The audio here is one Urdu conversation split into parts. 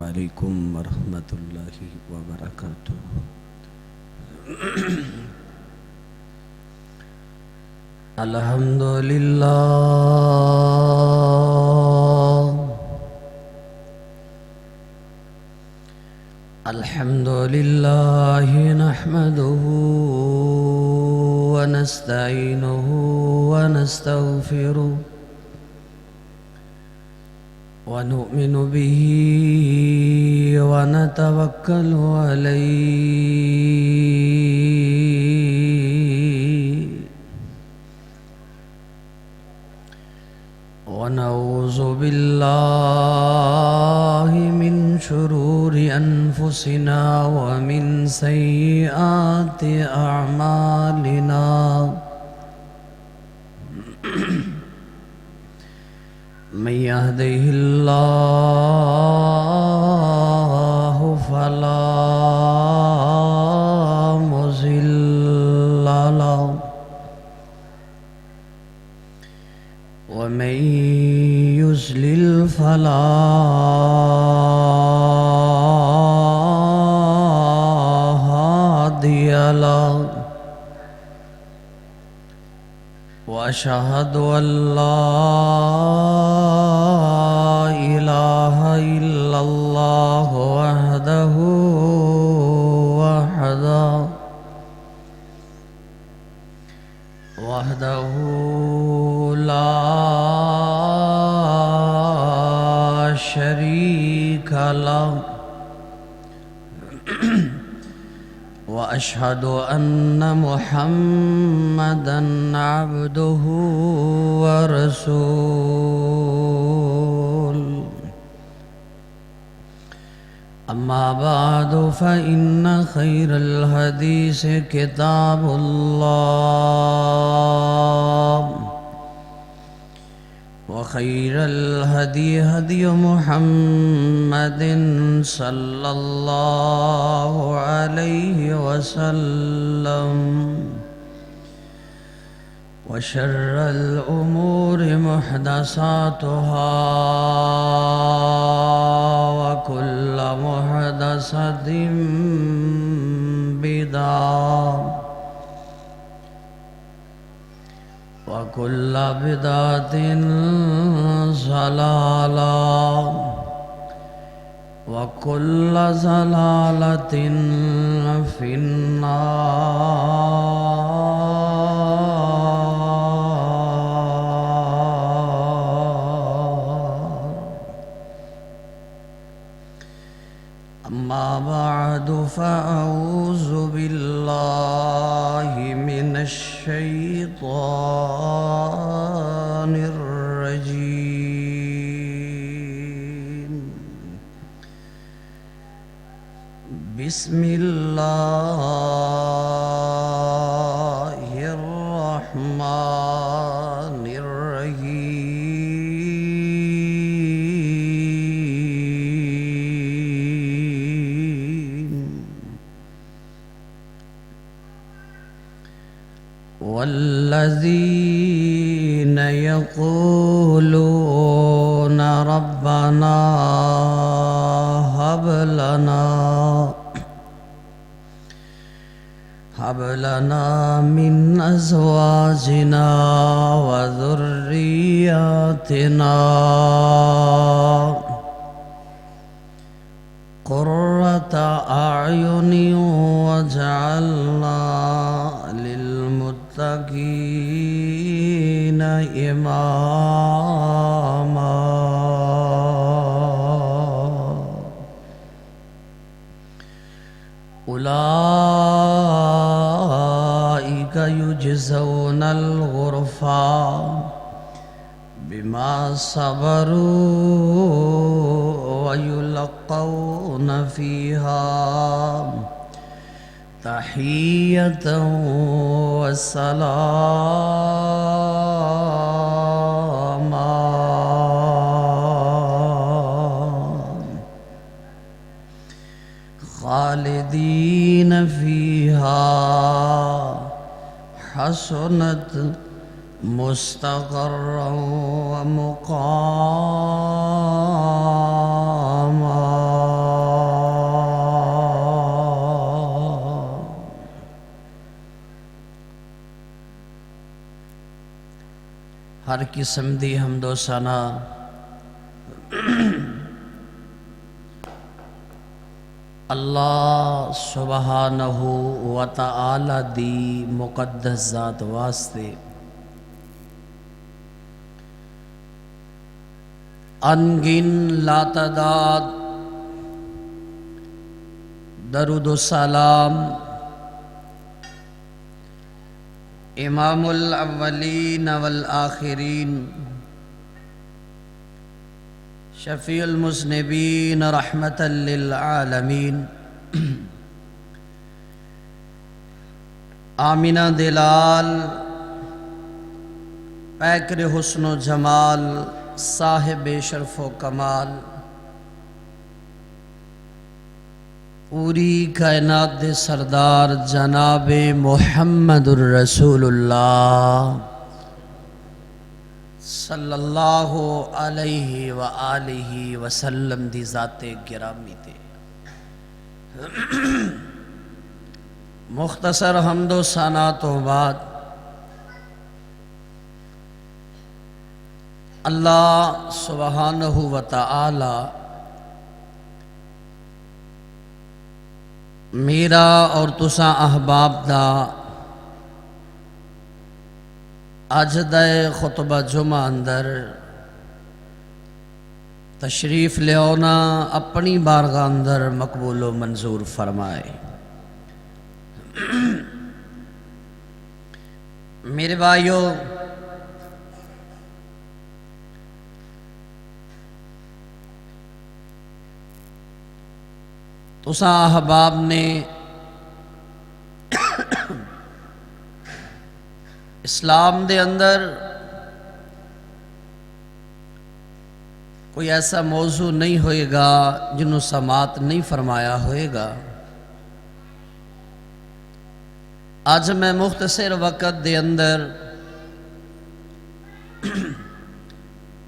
عليكم ورحمة الله وبركاته. الحمد لله الحمد لله نحمده ونستعينه ونستغفره ونؤمن به ونتوكل عليه ونعوذ بالله من شرور أنفسنا ومن سيئات أعمالنا من يهده الله فلا مضل له ومن يضلل فلا هادي له وأشهد أن لا إله إلا الله وحده لا شريك له وأشهد أن محمدًا عبده ورسوله. أما بعد فإن خير الحديث كتاب الله وخير الهدي هدي محمد صلى الله عليه وسلم وشر الأمور محدثاتها وكل محدثة بدعة وكل بدعة ضلالة وكل ضلالة في النار. أما بعد فأعوذ بالله من الشيطان الرجيم. بسم الله الرحمن الرحيم. والذين يقولون ربنا هب لنا من أزواجنا وذرياتنا قرة أعين واجعلنا للمتقين إماما. أولئك يجزون الغرفة بما صبروا ويلقون فيها تحية وسلاما. خالدين فيها حسنت مستقرا ومقاما. ہر قسم دی حمد و ثنا اللہ سبحانہ و تعالی دی مقدس ذات واسطے انگن لا تعداد درود و سلام امام الاولین والآخرین شفیع المذنبین رحمتا للعالمین آمینہ دلال پیکر حسن و جمال صاحب شرف و کمال پوری کائنات دے سردار جناب محمد الرسول اللہ صلی اللہ علیہ وآلہ وسلم دی ذات گرامی تے مختصر حمد و ثنا تو بعد اللہ سبحانہ و تعالی میرا اور تساں احباب دا اج دے خطبہ جمعہ اندر تشریف لے آنا اپنی بارگاہ اندر مقبول و منظور فرمائے۔ میرے بھائیو، تساں احباب نے اسلام دے اندر کوئی ایسا موضوع نہیں ہوئے گا جنہوں سماعت نہیں فرمایا ہوئے گا۔ آج میں مختصر وقت دے اندر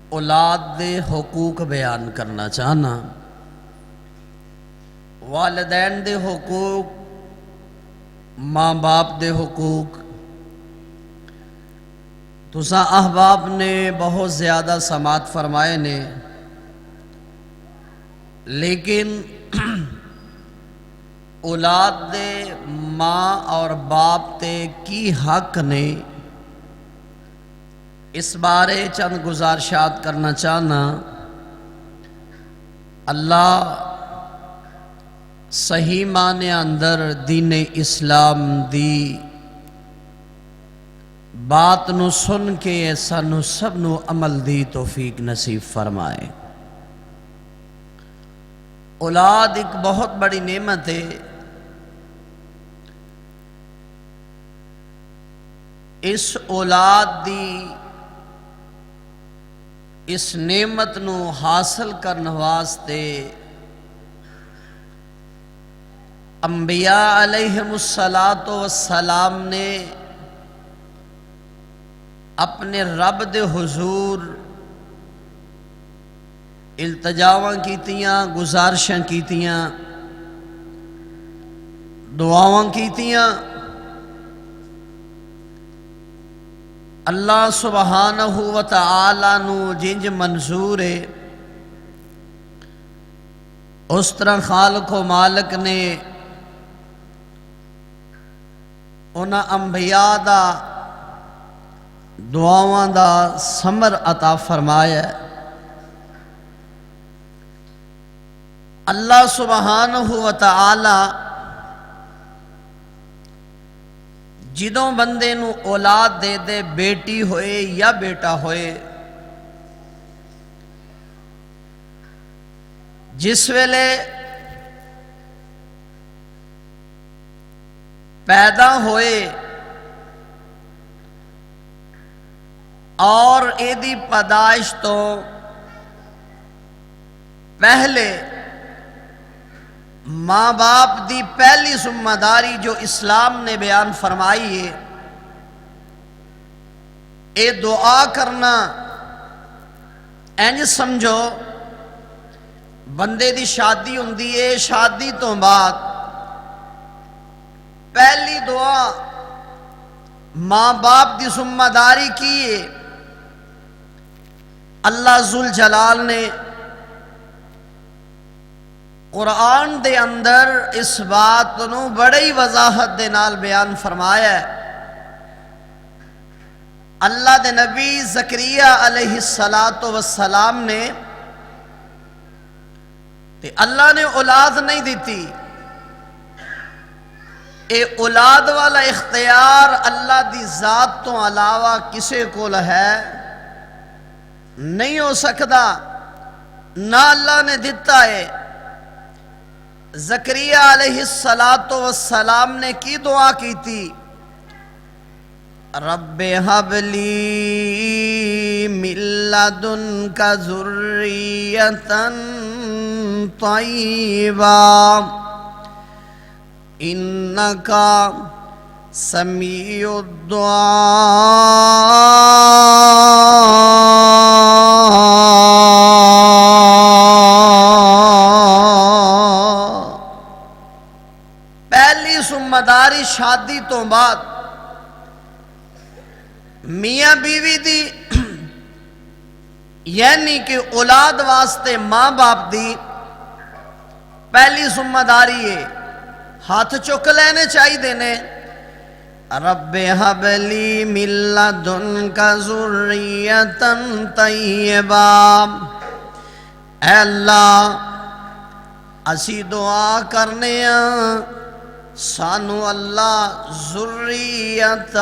اولاد دے حقوق بیان کرنا چاہنا، والدین دے حقوق، ماں باپ دے حقوق۔ تساں احباب نے بہت زیادہ سماعت فرمائے نے، لیکن اولاد دے ماں اور باپ تے کی حق نے، اس بارے چند گزارشات کرنا چاہنا۔ اللہ صحیح معنی اندر دین اسلام دی بات نو سن کے سانو سب نو عمل دی توفیق نصیب فرمائے۔ اولاد ایک بہت بڑی نعمت ہے۔ اس اولاد دی اس نعمت نو حاصل کرنے واسطے انبیاء علیہم السلام نے اپنے رب دے حضور التجاواں کیتیاں، گزارشاں کیتیاں، دعاواں کیتیاں۔ اللہ سبحانہ و تعالی نو جنج منظور ہے، اس طرح خالق و مالک نے انہاں انبیاء دا دعاواں دا ثمر عطا فرمایا ہے۔ اللہ سبحانہ و تعالی جدوں بندے نو اولاد دے دے، بیٹی ہوئے یا بیٹا ہوئے، جس ویلے پیدا ہوئے اور ایدی پیدائش تو پہلے ماں باپ دی پہلی ذمہ داری جو اسلام نے بیان فرمائی ہے، اے دعا کرنا۔ اینج سمجھو بندے دی شادی ہوندی ہے، شادی تو بعد پہلی دعا ماں باپ دی ذمہ داری کی ہے اللہ ذوالجلال نے قرآن دے اندر اس بات نو بڑی وضاحت دے نال بیان فرمایا ہے۔ اللہ دے نبی زکریا علیہ السلام نے تے اللہ نے اولاد نہیں دیتی، اے اولاد والا اختیار اللہ دی ذات تو علاوہ کسے کول ہے نہیں ہو سکتا، نہ اللہ نے دیتا ہے۔ زکریا علیہ السلام نے کی دعا کی تھی؟ رب ہب لی من لدنک ذریۃ طیبہ انک سمیع الدعاء۔ پہلی ذمہ داری شادی تو بعد میاں بیوی دی یعنی کہ اولاد واسطے ماں باپ دی پہلی ذمہ داری ہے، ہاتھ چک لینے چاہیے نے۔ رب ہب لی من لدنک ذریۃ طیبہ، اے اللہ اسی دعا کرنے ہیں سانو اللہ ذریۃ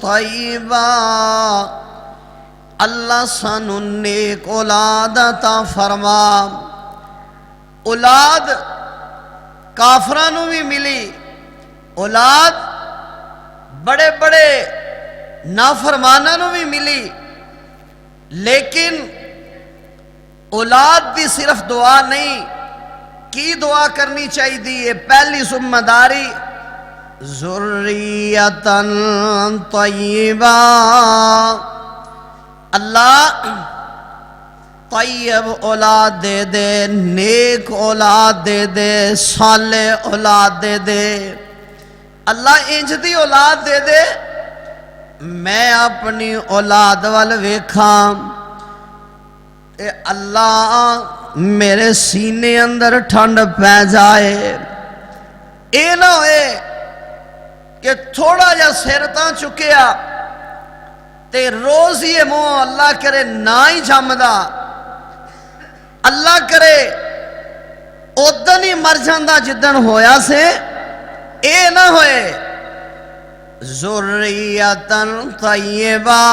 طیبہ، اللہ سانو نیک اولاد عطا فرما۔ اولاد کافرانو بھی ملی، اولاد بڑے بڑے نافرمانانو بھی ملی، لیکن اولاد دی صرف دعا نہیں، کی دعا کرنی چاہیے؟ پہلی ذمہ داری ذریۃ طیبہ، اللہ طیب اولاد دے دے، نیک اولاد دے دے، صالح اولاد دے دے، اللہ انج دی اولاد دے دے میں اپنی اولاد وال ویکھاں اے اللہ میرے سینے اندر ٹھنڈ پہ جائے، اے نہ ہوئے کہ تھوڑا جا سر تاں چکیا تے روز یہ منہ اللہ کرے نہ ہی جمدا، اللہ کرے ادن ہی مر جاندہ جدن ہویا سے، اے نہ ہوئے۔ ذریۃ طیبہ،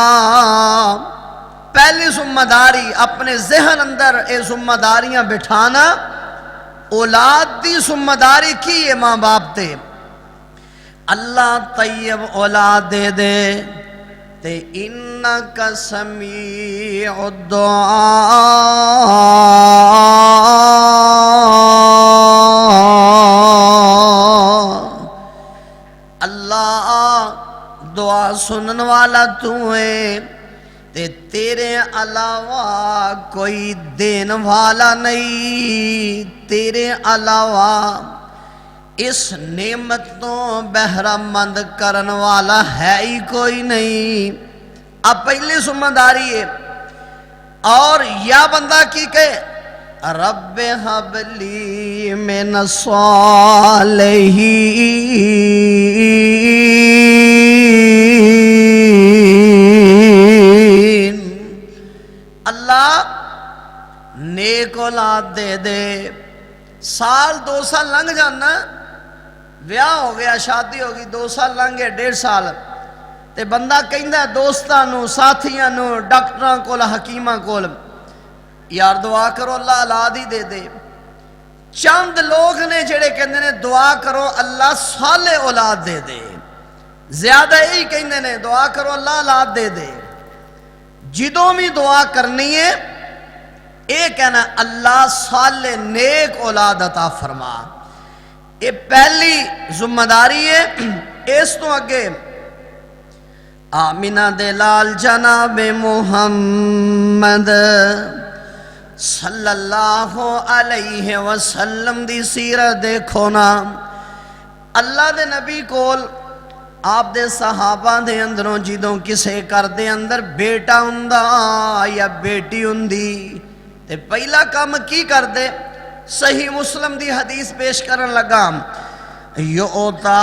پہلی ذمہ داری اپنے ذہن اندر اے ذمہ داریاں بٹھانا۔ اولاد دی ذمہ داری کی ہے ماں باپ تے، اللہ طیب اولاد دے دے تے انک سمیع الدعاء، اللہ دعا سنن والا تو ہے تے تیرے علاوہ کوئی دین والا نہیں، تیرے علاوہ اس نعمت تو بہرہ مند کرن والا ہے ہی کوئی نہیں۔ اب پہلی ذمہ داری ہے، اور یا بندہ کی کہ رب ہب لی من الصالحین، اللہ نیک اولاد دے دے۔ سال 2 سال لنگ جانا، بیاہ ہو گیا، شادی ہوگی، 2 سال لنگ گئے، 1.5 سال تے بندہ کہندا ہے دوستانو، ساتھیانو، ڈاکٹراں کول، حکیماں کول، یار دعا کرو اللہ اولاد ہی دے دے۔ چند لوگ نے جڑے کہندے نے دعا کرو اللہ صالح اولاد دے دے، زیادہ یہی کہندے نے دعا کرو اللہ اولاد دے دے۔ جدوں بھی دعا کرنی ہے اے کہنا اللہ صالح نیک اولاد عطا فرما، یہ پہلی ذمہ داری ہے۔ اس تو اگے آمینہ دے لال جناب محمد صلی اللہ علیہ وسلم دی سیرت دیکھو نا، اللہ دے نبی کول آپ دے صحابہ دے اندروں جدوں کسے کر دے اندر بیٹا ہوندا یا بیٹی ہوندی تے پہلا کام کی کر دے؟ صحیح مسلم دی حدیث پیش کرن لگا، یؤتا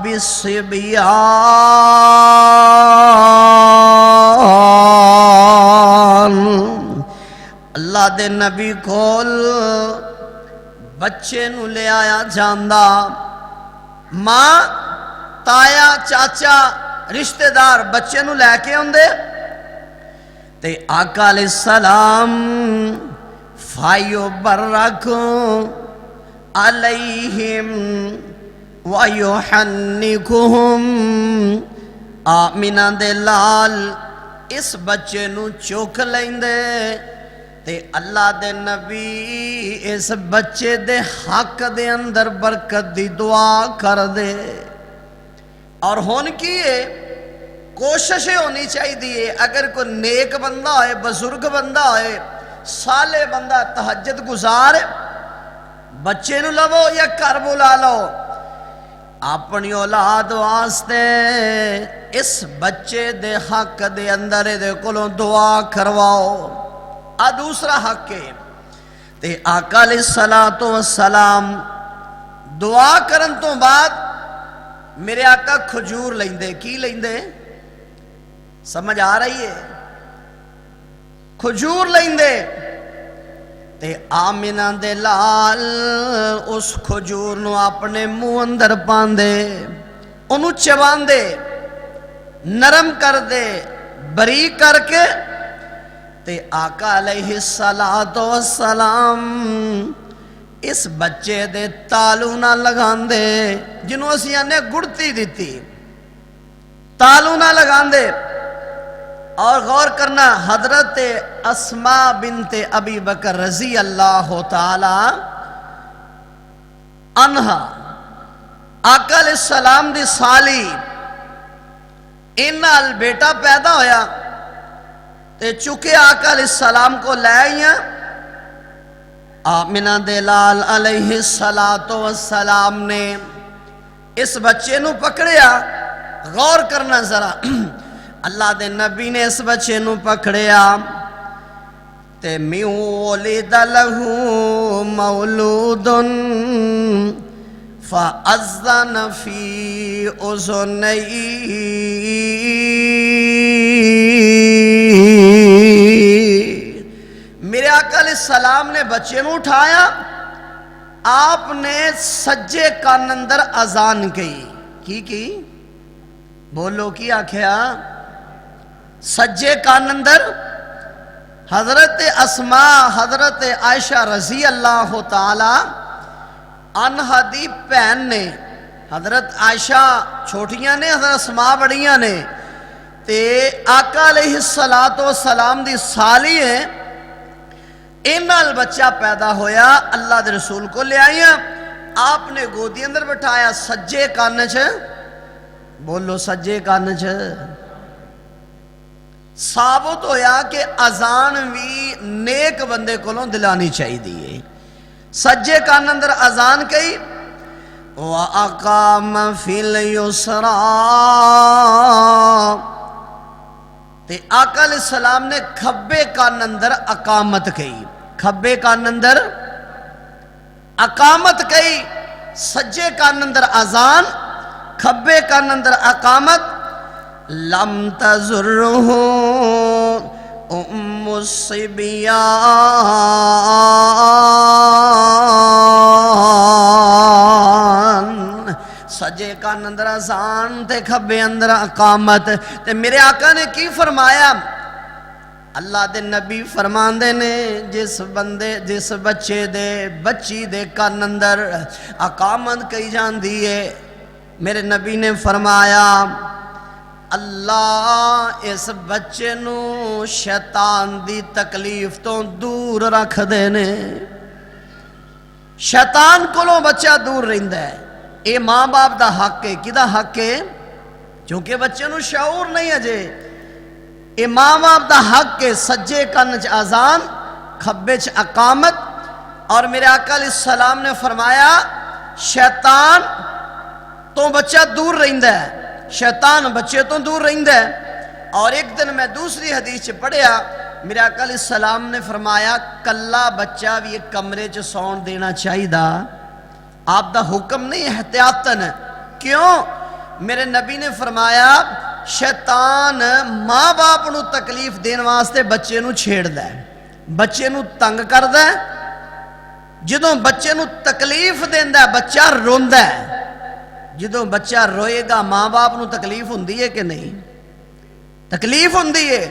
بالصبیان، اللہ دے نبی کول بچے نو لے آیا جاندا، ماں تایا چاچا رشتہ دار بچے نو لے کے ہوندے تے آقا علیہ السلام فایو برکو علیہم ویحنکہم، آمینہ دے لال اس بچے نو چوک لیندے تے اللہ دے نبی اس بچے دے حق دے اندر برکت دی دعا کر دے۔ اور ہون کی ہے کوششیں ہونی چاہیے، اگر کوئی نیک بندہ ہے، بزرگ بندہ ہے، صالح بندہ، تہجد گزار، بچے نو لو یا گھر بلا لو، اپنی اولاد واسطے اس بچے دے حق دے اندر دے کولوں دعا کرواؤ۔ دوسرا حق ہے تے آقا علیہ السلام دعا کرن تو بعد میرے آقا کھجور لیندے، کی لیندے؟ سمجھ آ رہی ہے؟ کھجور لیندے تے آمینہ دے لال اس کھجور نو اپنے منہ اندر پاندے، انہوں چباندے، نرم کر دے، بریک کر کے تے آقا علیہ السلام اس بچے دے تالو نہ لگاندے، جنہوں اسی نے گڑتی دیتی، تالو نہ لگاندے۔ اور غور کرنا، حضرت اسماء بنت ابی بکر رضی اللہ تعالی عنہا آقا علیہ السلام دی سالی، انال بیٹا پیدا ہویا تے چکے آقا علیہ السلام کو لے آئیاں، آمینہ دے لال علیہ السلام نے اس بچے نو پکڑیا۔ غور کرنا ذرا، اللہ دے نبی نے اس بچے نو پکڑیا تے میوں ولد لہو مولودن فأذن فی اذنیہ، میرے آقا علیہ السلام نے بچے نو اٹھایا، آپ نے سجے کان اندر اذان کی بولو کی آکھیا؟ سجے کان اندر حضرت اسماء حضرت عائشہ رضی اللہ تعالی عنہا دی بہن نے، حضرت عائشہ چھوٹیاں نے، حضرت اسماء بڑیاں نے، تے آقا علیہ السلام دی سالی ہے، انال بچہ پیدا ہویا، اللہ دے رسول کو لے آئیا، آپ نے گودی اندر بٹھایا، سجے کان چ، بولو سجے کان چ، ثابت ہویا کہ اذان بھی نیک بندے کولوں دلانی چاہی دیئے۔ سجے کان اندر اذان کئی، وَأَقَامَ فِي الْيُسْرَى، تے آقا علیہ السلام نے کھبے کان اندر اقامت کئی، کھبے کان اندر اقامت کئی، سجے کان اندر اذان، کھبے کان اندر اقامت۔ لم تزرہ ام الصبیان، سجے کان اندر اذان تے کھبے اندر اقامت۔ تے میرے آقا نے کی فرمایا؟ اللہ دے نبی فرماندے نے جس بچے دے بچی دے کان اندر اقامت کئی جان دیئے، میرے نبی نے فرمایا اللہ اس بچے نو شیطان دی تکلیف تو دور رکھ دینے، شیطان کولوں بچہ دور رہندا ہے۔ اے ماں باپ دا حق ہے، کدا حق ہے؟ چونکہ بچے نو شعور نہیں اجے، اے ماں باپ دا حق ہے، سجے کان چ اذان، کھبے چ اقامت۔ اور میرے آقا علیہ السلام نے فرمایا شیطان تو بچہ دور رہندا ہے، شیطان بچے تو دور رہندا ہے۔ اور ایک دن میں دوسری حدیث چ پڑھیا، میرے آقا علیہ السلام نے فرمایا کلا بچہ بھی ایک کمرے چ سون دینا چاہیے، آپ دا حکم نہیں، احتیاطاً۔ کیوں؟ میرے نبی نے فرمایا شیطان ماں باپ نو تکلیف دین واسطے بچے نو چھیڑدا ہے، بچے نو تنگ کردا ہے۔ جدوں بچے نو تکلیف دیندا ہے بچہ روندا ہے، جدوں بچہ روئے گا ماں باپ نو تکلیف ہوندی ہے کہ نہیں؟ تکلیف ہوندی ہے۔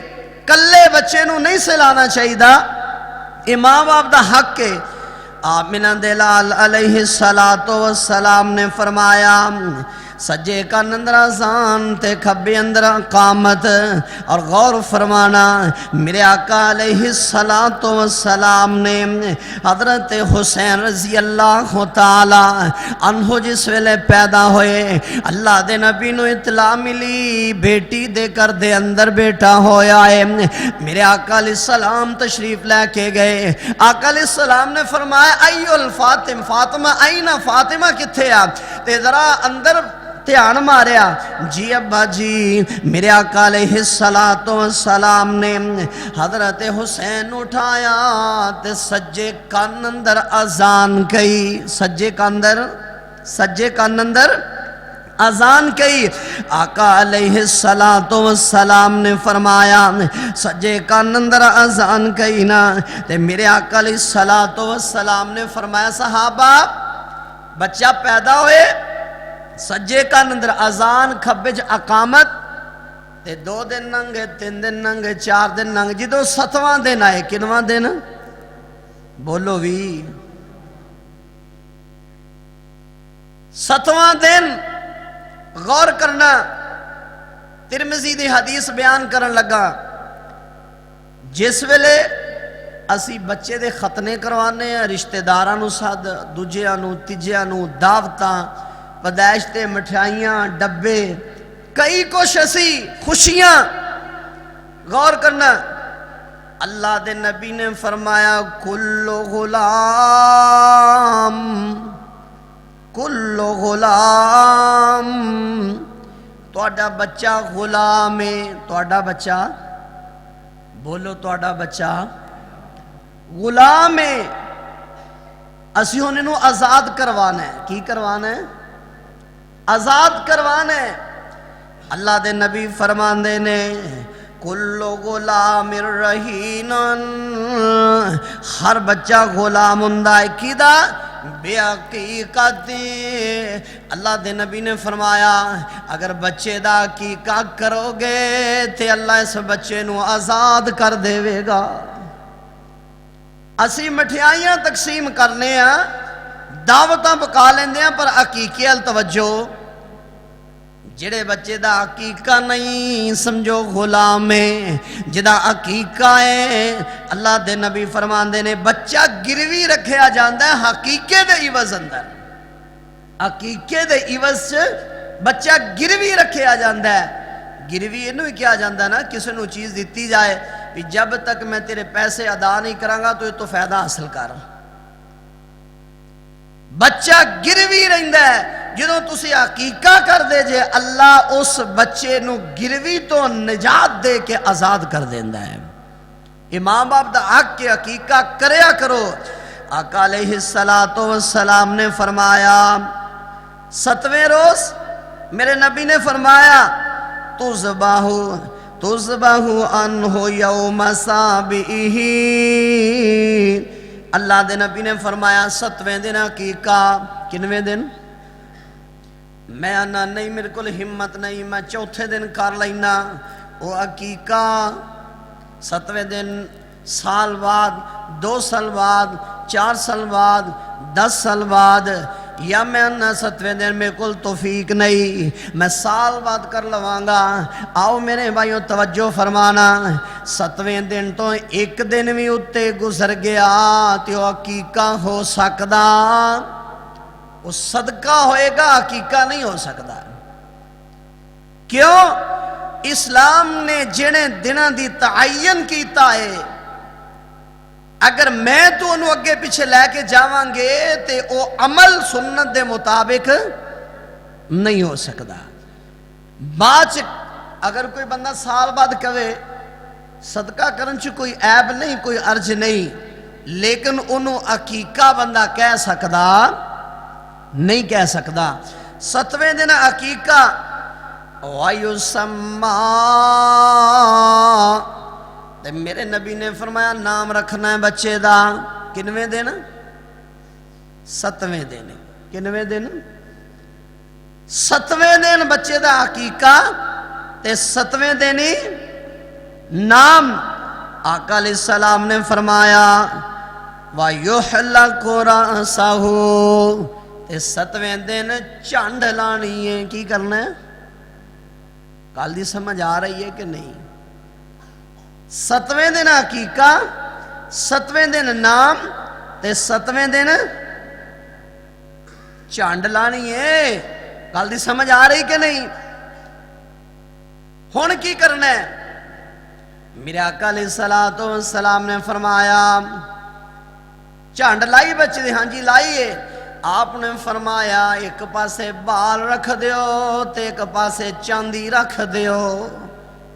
کلے بچے نو نہیں سلانا چاہیے، یہ ماں باپ دا حق ہے۔ آمنہ دلال علیہ السلام نے فرمایا سجے کان اندر اذان تے کھبے اندر اقامت، اور غور فرمانا میرے آقا علیہ السلام نے حضرت حسین رضی اللہ تعالی عنہ جس ویلے پیدا ہوئے، اللہ دے نبی نو اطلاع ملی بیٹی دے کر دے اندر بیٹا ہویا ہے۔ میرے آقا علیہ السلام تشریف لے کے گئے، آقا علیہ السلام نے فرمایا ایو الفاطم، فاطمہ اینا، فاطمہ کتھے آ؟ تے ذرا اندر دھیان ماریا، جی ابا جی۔ میرے آقا علیہ السلام نے حضرت حسین اٹھایا تے سجے کان اندر اذان کئی، سجے کان اندر اذان کئی۔ آقا علیہ السلام نے فرمایا سجے کان اندر اذان کئی نا، تے میرے آقا علیہ السلام نے فرمایا صحابہ بچہ پیدا ہوئے، سجے کان اندر اذان کھبے چ اقامت، تے 2 دن ننگے، 3 دن ننگے، 4 دن ننگے، جدو 7واں دن آئے، کنواں دن؟ بولو بھی 7واں دن۔ غور کرنا، ترمذی دی حدیث بیان کرن لگا، جس ویلے اسی بچے دے ختنے کروانے ہیں، رشتہ داراں نو سد، دوجیاں نو، تیجیاں نو، دعوتاں، پدائشتے، مٹھائیاں، ڈبے، کئی کچھ اسی خوشیاں۔ غور کرنا، اللہ دے نبی نے فرمایا کل غلام تہاڈا بچہ غلام ہے، تہاڈا بچہ، بولو تہاڈا بچہ غلام ہے۔ اسی انہوں نے آزاد کروانا ہے، کی کروانا ہے؟ آزاد کروانا ہے۔ اللہ دے نبی فرماندے نے کل غلام رہین، ہر بچہ غلام ہوندا ہے، کیدا؟ بے عقیقت۔ اللہ دے نبی نے فرمایا اگر بچے دا عقیقہ کرو گے تے اللہ اس بچے نو آزاد کر دے گا۔ اسی مٹھائیاں تقسیم کرنے ہیں، دعوتاں پکا لیندے ہیں، پر عقیقے ال توجہ۔ جڑے بچے دا عقیقہ نہیں سمجھو غلام ہے، جدا عقیقہ ہے اللہ دے نبی فرماندے نے بچہ گروی رکھیا جاندہ ہے حقیقے دے عوض اندر، عقیقے دے عوض بچہ گروی رکھیا جاندہ ہے۔ گروی انہوں ہی کیا جاندہ ہے نا، کسی نو چیز دیتی جائے کہ جب تک میں تیرے پیسے ادا نہیں کرانگا تو یہ تو فائدہ حاصل کر۔ بچہ گروی رہندا ہے، جدوں تسی عقیقہ کر دے جے اللہ اس بچے نو گروی تو نجات دے کے آزاد کر دیندا ہے۔ امام باپ دا حق کے عقیقہ کریا کرو۔ آقا علیہ السلام نے فرمایا 7ویں روز میرے نبی نے فرمایا تُذْبَحُ عَنْهُ يَوْمَ سَابِئِهِ، اللہ دے نبی نے فرمایا 7ویں دن عقیقہ، کنویں دن؟ میں آنا نہیں، میرے کو ہمت نہیں، میں 4تھے دن کر لینا وہ عقیقہ۔ 7ویں دن سال بعد، 2 سال بعد، 4 سال بعد، 10 سال بعد، یا میں آنا 7ویں دن میرے کو توفیق نہیں، میں سال بعد کر لوانگا۔ آؤ میرے بھائیوں توجہ فرمانا، 7ویں دن تو 1 دن بھی اتے گزر گیا تو عقیقہ ہو سکدا، وہ صدقہ ہوئے گا، عقیقہ نہیں ہو سکتا۔ کیوں؟ اسلام نے جنے دنوں دی تعین کیتا ہے، اگر میں تو انہوں اگے پیچھے لے کے جاوانگے تے او عمل سنت دے مطابق نہیں ہو سکتا۔ بعد اگر کوئی بندہ سال بعد کہے صدقہ کرن چ کوئی عیب نہیں، کوئی عرض نہیں، لیکن انہوں عقیقہ بندہ کہہ سکدا نہیں کہہ سکدا۔ 7ویں دن عقیقہ وَيُسَمَّا، میرے نبی نے فرمایا نام رکھنا ہے بچے دا کنویں دن؟ 7ویں دن۔ کنویں دن؟ 7ویں دن بچے دا عقیقہ تے 7ویں دن ہی نام۔ آقا علیہ السلام نے فرمایا وَيُحْلَقُ رَأْسَهُ، تے 7ویں دن چانڈ لانی ہے۔ کی کرنا ہے؟ کال دی سمجھ آ رہی ہے کہ نہیں؟ 7ویں دن عقیقہ، 7ویں دن نام تے 7ویں دن چانڈ لانی ہے۔ کال دی سمجھ آ رہی کہ نہیں؟ ہون کی کرنا ہے؟ میرے آقا علیہ السلام نے فرمایا چانڈ لائی بچے دی؟ ہاں جی لائیے۔ آپ نے فرمایا ایک پاسے بال رکھ دیو تے ایک پاسے چاندی رکھ دیو۔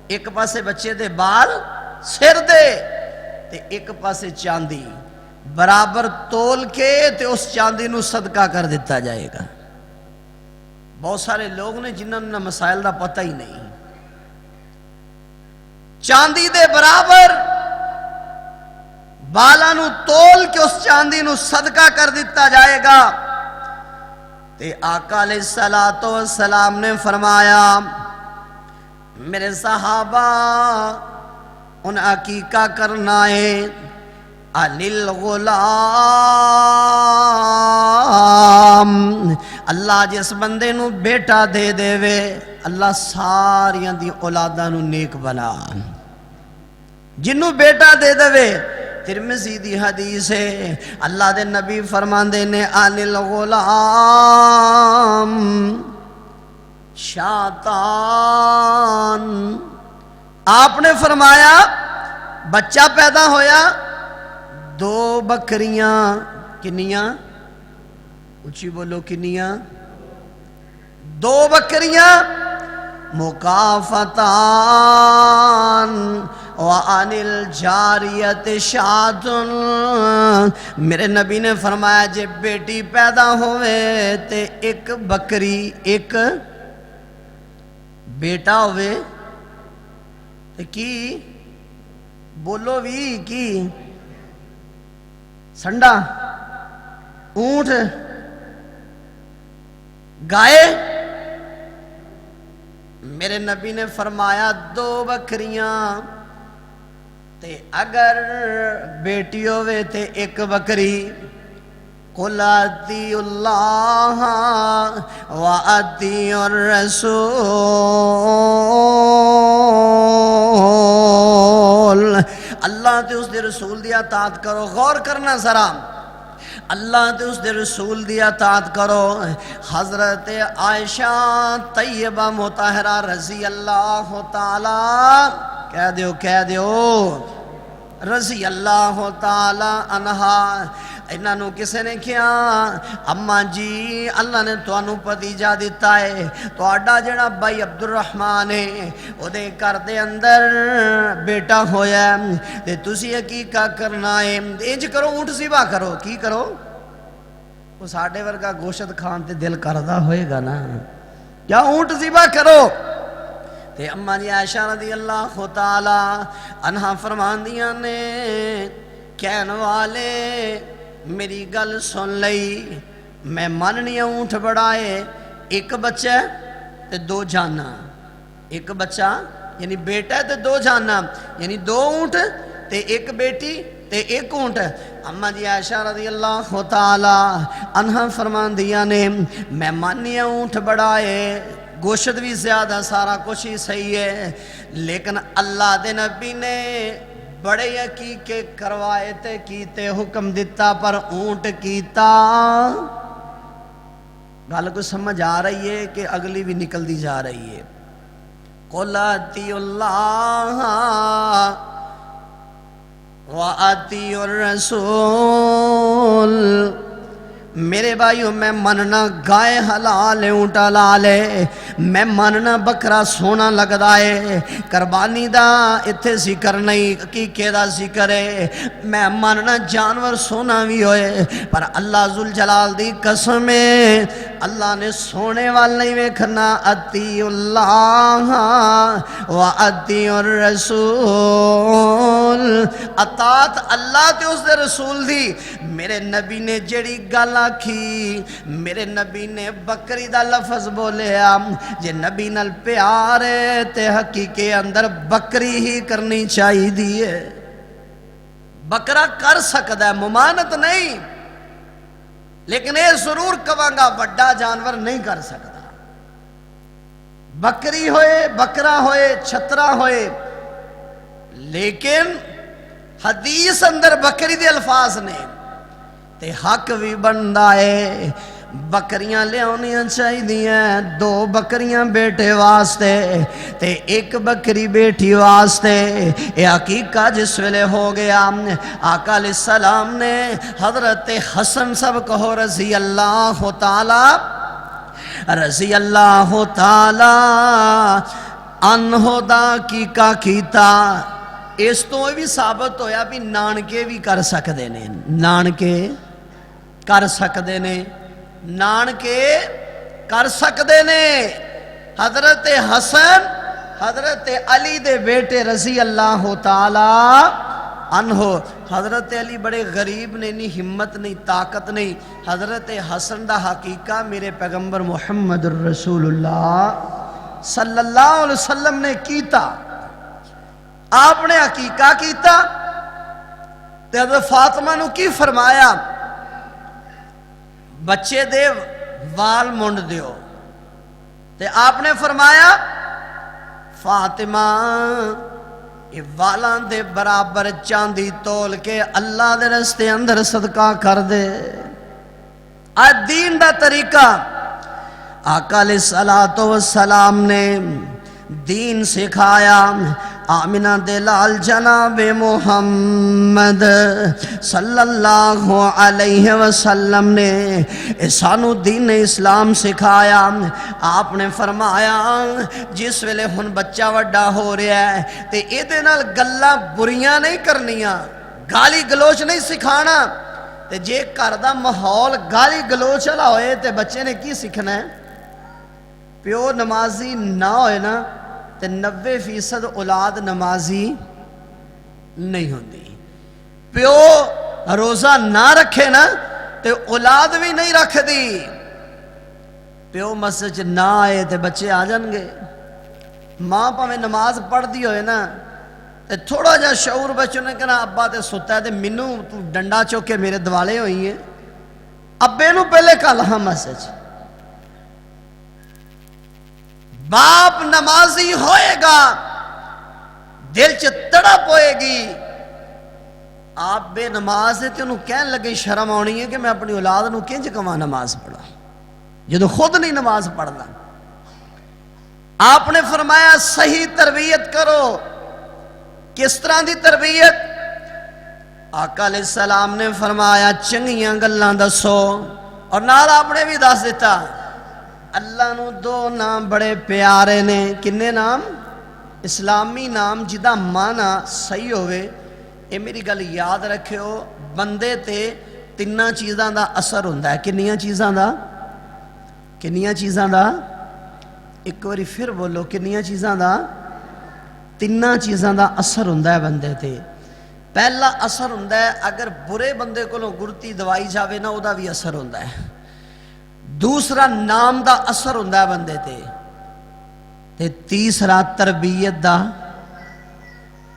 ایک پاسے بچے دے بال سر دے تے ایک پاسے چاندی، برابر تول کے تے اس چاندی نو صدقہ کر دیتا جائے گا۔ بہت سارے لوگ نے جنہوں نے مسائل دا پتہ ہی نہیں۔ چاندی دے برابر بالا نو تول کے اس چاندی نو صدقہ کر دیتا جائے گا۔ تے آقا علیہ السلام نے فرمایا میرے صحابہ ان عقیقہ کرنا ہے الغلام، اللہ جس بندے نو بیٹا دے دے وے اللہ ساریاں دی اولاداں نو نیک بنا۔ جنو بیٹا دے دے وے، ترمذی دی حدیث ہے، اللہ دے نبی فرماندے نے الغلام شاتان، آپ نے فرمایا بچہ پیدا ہویا 2 بکریاں۔ کنیاں؟ اچھی بولو کنیاں؟ 2 بکریاں مکافتان وعن الجاریت شاۃ، میرے نبی نے فرمایا جے بیٹی پیدا ہوئے تے 1 بکری، 1 بیٹا ہوئے تے کی بولو بھی کی سنڈا، اونٹ، گائے۔ میرے نبی نے فرمایا 2 بکریاں تے اگر بیٹی ہوئے تے 1 بکری۔ قُلْ اطیعوا اللہ وَاطیعوا الرسول، اللہ تے اس دے رسول دی اطاعت کرو۔ غور کرنا ذرا، اللہ تے اس دے رسول دی اطاعت کرو۔ حضرت عائشہ طیبہ مطہرہ رضی اللہ تعالی، کہہ دیو رضی اللہ تعالی عنہا، انہاں نو کسے نے کیا اماں جی اللہ نے تانوں پتیجا دیتا ہے، تہاڈا جڑا بھائی عبد الرحمن ہے او دے گھر دے اندر بیٹا ہویا ہے تے تسی عقیقہ کرنا ہے، انج کرو اونٹ ذبح کرو۔ کی کرو؟ وہ ساڈے ورگا گوشت کھان تے دل کردا ہوئے گا نا، کیا اونٹ ذبح کرو؟ تے اماں جی عائشہ رضی اللہ تعالی عنہا فرماندیاں نے کہن والے میری گل سن لئی، میں ماننی اونٹ بڑھائے 1 بچہ تے 2 جانا، 1 بچہ یعنی بیٹا تے 2 جانا، یعنی 2 اونٹ تے 1 بیٹی تے 1 اونٹ۔ اماں جی عائشہ رضی اللہ تعالی عنہا فرماندیاں نے میں ماننی اونٹ بڑھائے، گوشت بھی زیادہ سارا کچھ ہی صحیح ہے، لیکن اللہ دے نبی نے بڑے عقیقے کروائے تے کیتے حکم دیتا پر اونٹ کیتا۔ گل کو سمجھ آ رہی ہے کہ اگلی بھی نکل دی جا رہی ہے؟ قُلْ اطیعوا اللہ وَاطیعوا الرسول میرے بھائیوں میں مننا گائے حلال اونٹ حلال ہے، میں مننا بکرا سونا لگدا ہے، قربانی دا اتھے ذکر نہیں عقیقے دا ذکر ہے، میں مننا جانور سونا بھی ہوئے، پر اللہ ذوالجلال دی قسم ہے اللہ نے سونے وال نہیں ویکھنا، اطیعوا اللہ و اطیعوا الرسول، اطاعت اللہ تے اس دے رسول دی۔ میرے نبی نے جڑی گل آکھی، میرے نبی نے بکری دا لفظ بولیا، جے نبی نال پیار ہے تے حقیقے اندر بکری ہی کرنی چاہی دیئے۔ بکرا کر سکتا ہے ممانت نہیں، لیکن یہ ضرور کہاں وڈا جانور نہیں کر سکتا۔ بکری ہوئے، بکرا ہوئے، چھترا ہوئے، لیکن حدیث اندر بکری دے الفاظ نے تے حق بھی بندہ ہے، بکریاں لے آنیاں چاہی دیاں، 2 بکریاں بیٹے واسطے تے 1 بکری بیٹی واسطے۔ یہ حقیقہ جس ویلے ہو گیا، آقا علیہ السلام نے حضرت حسن سب کہو رضی اللہ تعالی عنہ دا عقیقہ کیتا۔ اس تو بھی ثابت ہویا بھی نانکے بھی کر سکتے نے، نانکے کر سکتے نے، نانکے کر سکتے نے۔ حضرت حسن حضرت علی دے بیٹے رضی اللہ تعالی عنہ، حضرت علی بڑے غریب نے، نہیں ہمت نہیں طاقت نہیں، حضرت حسن دا حقیقہ میرے پیغمبر محمد الرسول اللہ صلی اللہ علیہ وسلم نے کیتا۔ آپ نے حقیقہ کیتا تے حضرت فاطمہ نو کی فرمایا، بچے دے وال منڈ دیو، تے آپ نے فرمایا فاطمہ یہ والان دے برابر چاندی تول کے اللہ دے رستے اندر صدقہ کر دے۔ آج دین دا طریقہ آقا علیہ السلام نے دین سکھایا۔ آمینہ دلال جناب محمد صلی اللہ علیہ وسلم نے سانو دین اسلام سکھایا۔ آپ نے فرمایا جس ویلے ہن بچہ وڈا ہو رہا ہے تے اے دے نال گلاں بریاں نہیں کرنیاں، گالی گلوچ نہیں سکھانا، تے جے گھر دا ماحول گالی گلوچ والا ہوئے تے بچے نے کی سیکھنا ہے؟ پیو نمازی نہ ہوئے نا تے 90% اولاد نمازی نہیں ہوندی۔ پیو روزہ نہ رکھے نا تے اولاد بھی نہیں رکھ دی۔ پیو مسجد نہ آئے تے بچے آ جان گے۔ ماں پاویں نماز پڑھ دی ہوئے نا تے تھوڑا جا شعور بچوں نے کہنا ابا تے ستا ہے تے منو تو ڈنڈا چوک کے میرے دوالے ہوئی ہیں، ابے نو پہلے کل ہاں مسجد۔ باپ نمازی ہوئے گا، دل چ تڑپ ہوئے گی، آپ بے نماز ہے تو انہوں کہنے لگے شرم آنی ہے کہ میں اپنی اولاد نو کنج کما نماز پڑھا جدو خود نہیں نماز پڑھنا۔ آپ نے فرمایا صحیح تربیت کرو۔ کس طرح دی تربیت؟ آقا علیہ السلام نے فرمایا چنگیاں گلاں دسو، اور نال آپ نے بھی دس دیتا اللہ نو 2 نام بڑے پیارے نے۔ کنے نام؟ اسلامی نام جدا مانا صحیح ہوئے، اے میری گل یاد رکھیو، بندے تے 3 چیزاں دا اثر ہوندہ ہے۔ کنیاں چیزاں دا؟ کنیاں چیزاں دا؟ ایک باری پھر بولو، کنیاں چیزاں دا؟ 3 چیزاں دا اثر ہوندہ ہے بندے تے۔ پہلا اثر ہوندہ ہے اگر برے بندے کو گرتی دوائی جاوے نا، او دا بھی اثر ہوندہ ہے۔ دوسرا نام دا اثر ہوندہ ہے بندے تے تیسرا تربیت دا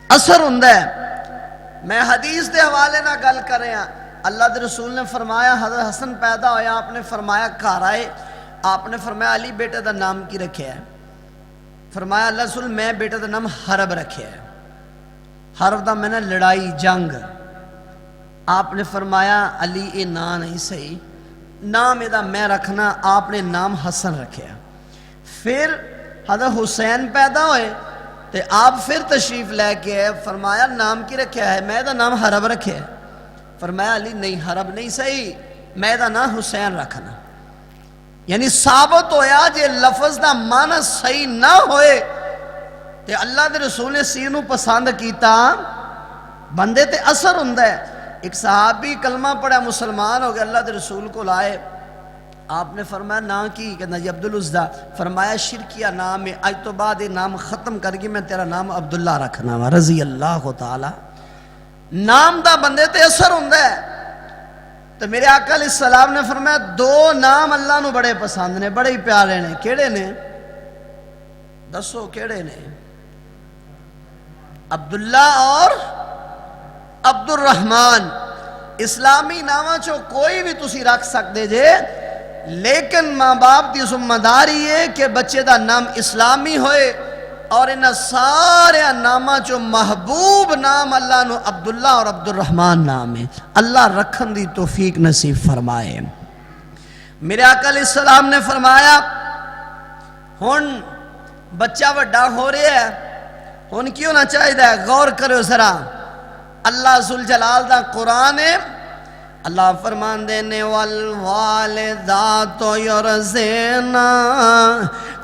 اثر ہوندہ ہے۔ میں حدیث دے حوالے نہ گل کر رہا ہاں، اللہ دے رسول نے فرمایا حضرت حسن پیدا ہویا، آپ نے فرمایا گھر آئے، آپ نے فرمایا علی بیٹے دا نام کی رکھیا ہے؟ فرمایا اللہ رسول میں بیٹے دا نام حرب رکھیا ہے۔ حرب دا میں نے لڑائی جنگ۔ آپ نے فرمایا علی اے نا نہیں صحیح، نام ادا میں رکھنا، آپ نے نام حسن رکھیا۔ پھر حضرت حسین پیدا ہوئے تے آپ پھر تشریف لے کے آئے، فرمایا نام کی رکھیا ہے؟ میں دا نام حرب رکھیا ہے۔ فرمایا علی نہیں حرب نہیں صحیح، میں دا نام حسین رکھنا. یعنی ثابت ہویا جے لفظ دا معنی صحیح نہ ہوئے تے اللہ دے رسول نے سینوں پسند کیتا بندے تے اثر ہوندا ہے. ایک صحابی کلمہ پڑھا مسلمان ہو گیا, اللہ دے رسول کو لائے, آپ نے فرمایا نام کی؟ کہنا جی عبدالعزہ. فرمایا شرکیہ نام ہے, آج تو بعد یہ نام ختم کر کے میں تیرا نام عبداللہ رکھنا وا رضی اللہ تعالی. نام دا بندے تے اثر ہوندا ہے. تو میرے آقا علیہ السلام نے فرمایا دو نام اللہ نو بڑے پسند نے, بڑے ہی پیارے نے. کیڑے نے؟ دسو کیڑے نے؟ عبداللہ اور عبد الرحمن. اسلامی نامہ چو کوئی بھی تسی رکھ سکتے جے, لیکن ماں باپ دی ذمہ داری ہے کہ بچے دا نام اسلامی ہوئے, اور انہاں سارے نامہ چو محبوب نام اللہ نو عبداللہ اور عبد الرحمن نام ہے. اللہ رکھن دی توفیق نصیب فرمائے. میرے آقا علیہ السلام نے فرمایا ہن بچہ وڈا ہو رہا ہے, ہن کیوں نہ چاہیے؟ غور کرو ذرا. اللہ ذوالجلال دا قرآن ہے. اللہ فرمان دینے والوالدات یرزینا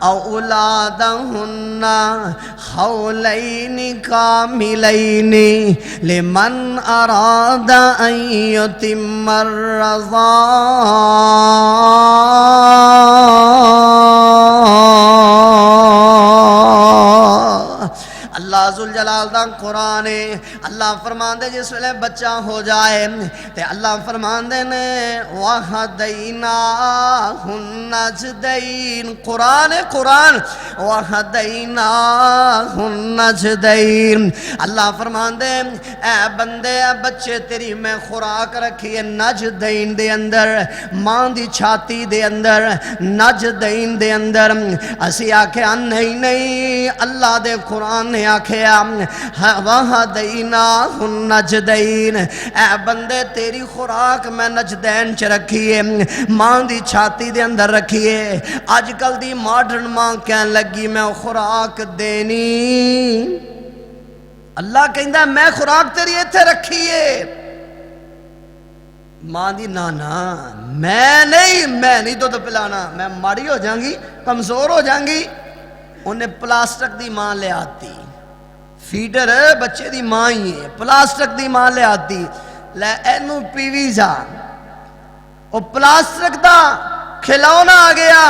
اولادہن حولین کاملین لمن اراد ان یتم الرضاعہ. اللہ ذوالجلال دا قرآن ہے. اللہ فرمان دے جس ویلے بچہ ہو جائے تے اللہ فرمان دے نے وَهَدَيْنَاهُ النَّجْدَيْنِ. قرآن ہے قرآن. وَهَدَيْنَاهُ النَّجْدَيْنِ. اللہ فرمان دے اے بندے اے بچے تیری میں خوراک رکھی ہے نجدین دے اندر, ماں دی چھاتی دے اندر, نجدین دے اندر. اسی آکھے نہیں نہیں, اللہ دے قرآن نے آکھیا وَهَدَيْنَاهُ النَّجْدَيْنِ. اے بندے تیری خوراک میں نجدین چ رکھیے, ماں دی چھاتی دے اندر رکھیے. آج کل دی ماڈرن ماں کہن لگی میں خوراک دینی, اللہ کہندا میں خوراک تیری ایتھے رکھیے. ماں دی نانا میں نہیں دودھ پلانا, میں ماڑی ہو جاؤں گی, کمزور ہو جاؤں گی. انہیں پلاسٹک دی ماں لے آتی, فیڈر بچے دی ماں ہی ہے, پلاسٹک دی ماں لے آتی. لے اینو پیوی جا, وہ پلاسٹک دا کھلونا آ گیا.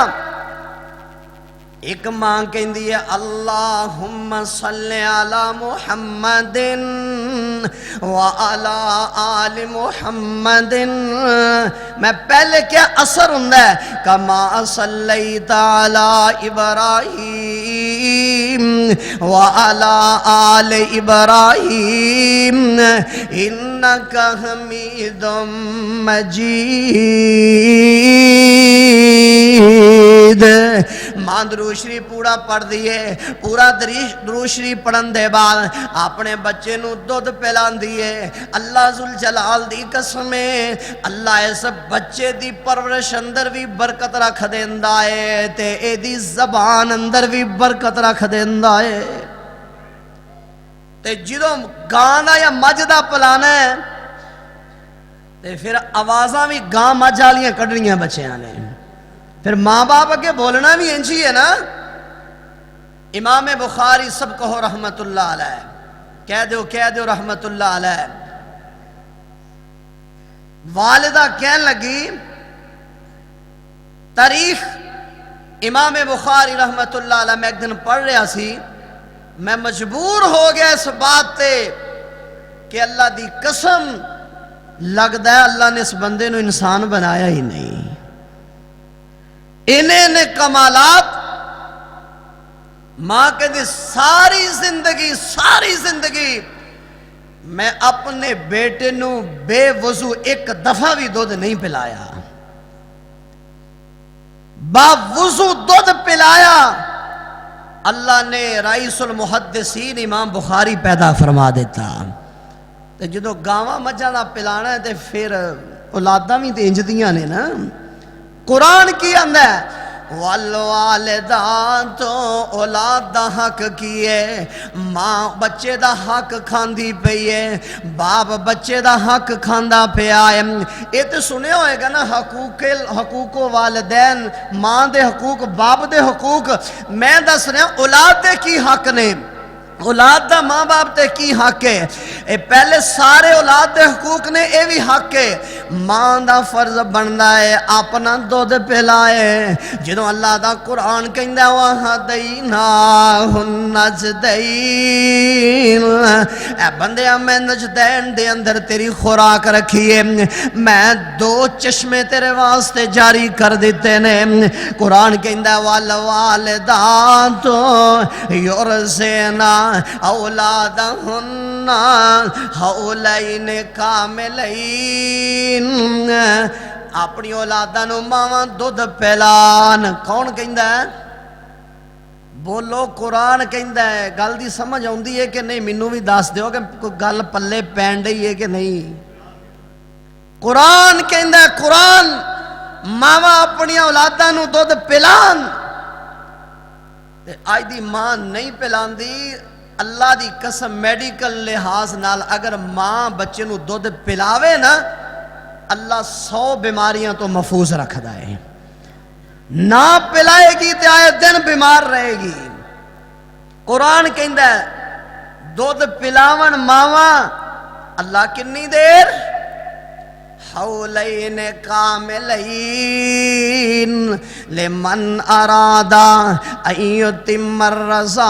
ایک ماں کہندی ہے اللہم صلی علی محمد وعلی آل محمد. میں پہلے کیا اثر ہوں ہے کما صلیت علی ابراہیم وعلی آل ابراہیم انکا حمید مجید. ماں درود شریف پورا پڑھ دیئے, پورا درود شریف پڑھن دے بعد اپنے بچے نو دودھ پلان دیئے. اللہ ذوالجلال دی قسم ہے, اللہ اس بچے دی پرورش اندر بھی برکت رکھ دیندا ہے تے اے دی زبان اندر بھی برکت رکھ دیندا ہے. تے جدوں گانا یا مجھ دا پلانا ہے تے پھر آوازاں بھی گاں مجھ والیاں کڈنیاں بچیاں نے. پھر ماں باپ اگے بولنا بھی انجی ہے نا. امام بخاری سب کہو رحمت اللہ علیہ, کہہ دو رحمت اللہ علیہ. والدہ کہن لگی تاریخ امام بخاری رحمت اللہ علیہ میں ایک دن پڑھ رہا سی, میں مجبور ہو گیا اس بات تے کہ اللہ دی قسم لگتا ہے اللہ نے اس بندے نو انسان بنایا ہی نہیں. انہیں نے کمالات ماں کے دی ساری زندگی میں اپنے بیٹے نو بے وضو ایک دفعہ بھی دودھ نہیں پلایا, با وضو دودھ پلایا. اللہ نے رئیس المحدثین امام بخاری پیدا فرما دیتا. تے جدو گاواں مجھا دا پلانا ہے تے پھر اولاداں بھی تے انج دیاں نے نا. قرآن کی اندر والوالدان تو اولاد دا حق کیے، ماں بچے دا حق کھاندی پئی ہے، باپ بچے دا حق کھاندا پیا ہے۔ یہ تو سنے ہوئے گا نا، حقوق والدین، ماں دے حقوق، باپ دے حقوق۔ میں دس رہا اولاد دے کی حق نے، اولاد دا ماں باپ تے کی حق ہے؟ اے پہلے سارے اولاد دے حقوق نے، اے بھی حق ہے۔ ماں دا فرض بندا ہے اپنا دودھ پلائے، جدوں اللہ دا قرآن کہندا وَهَدَيْنَاهُ النَّجْدَيْنِ، اے بندیا میں نجدین دے اندر تیری خوراک رکھی ہے، میں دو چشمے تیرے واسطے جاری کر دیتے نے۔ قرآن کہندا وَالْوَالِدَاتُ يُرْضِعْنَ اولادہن حولین کاملین، اپنی اولاداں نو ماواں دودھ پلان۔ کون کہندا ہے؟ بولو، قرآن کہندا ہے۔ گل دی سمجھ آوندی ہے کہ نہیں؟ مینوں بھی دس دیو کہ کوئی گل پلے پین رہی ہے کہ نہیں؟ قرآن کہندا ہے، قرآن ماواں اپنی اولاداں نو دودھ پلان۔ آج دی ماں نہیں پلاندی، اللہ دی قسم میڈیکل لحاظ نال اگر ماں بچے نو دودھ پلاوے نا، اللہ 100 بیماریاں تو محفوظ رکھدا ہے۔ نہ پلائے گی تے آئے دن بیمار رہے گی۔ قرآن کہندا ہے دودھ پلاون ماواں، اللہ کنی دیر؟ حولین کاملین لمن ارادا ان یتم الرضاع،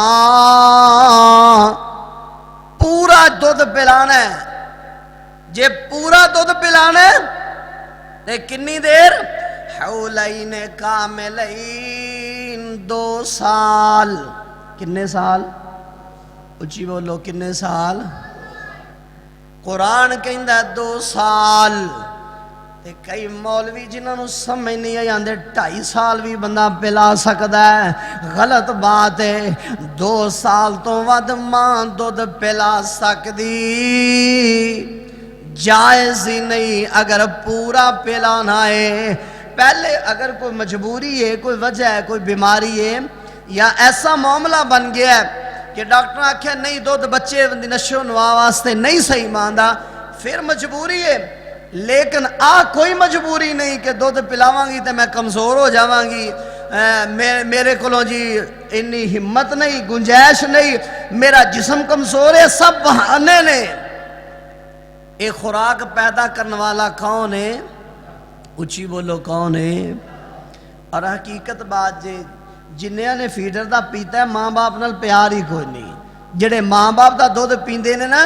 پورا دودھ پلانا ہے۔ جے پورا دودھ پلانا ہے تے کنی دیر؟ حولین کاملین، 2 سال۔ کنے سال؟ اچھی بولو، کنے سال؟ قرآن کہندا ہے 2 سال۔ تے کئی مولوی جنہاں نو سمجھ نہیں آئی آندے 2.5 سال بھی بندہ پلا سکدا ہے، غلط بات ہے۔ 2 سال تو ود ماں دودھ پلا سکدی، جائز ہی نہیں اگر پورا پلانا ہے۔ پہلے اگر کوئی مجبوری ہے، کوئی وجہ ہے، کوئی بیماری ہے، یا ایسا معاملہ بن گیا ہے کہ ڈاکٹر آکھے نہیں دودھ بچے نشو نما واسطے نہیں صحیح ماندا، پھر مجبوری ہے۔ لیکن کوئی مجبوری نہیں کہ دودھ پلاواں گی تے میں کمزور ہو جاواں گی، میرے کولوں جی اتنی ہمت نہیں، گنجائش نہیں، میرا جسم کمزور ہے، سب بہانے نے۔ ایک خوراک پیدا کرنے والا کون ہے؟ اچھی بولو، کون ہے؟ اور حقیقت بات جنہاں نے فیڈر دا پیتا ہے، ماں باپ نال پیار ہی کوئی نہیں۔ جڑے ماں باپ دا دودھ پیندے نے نا،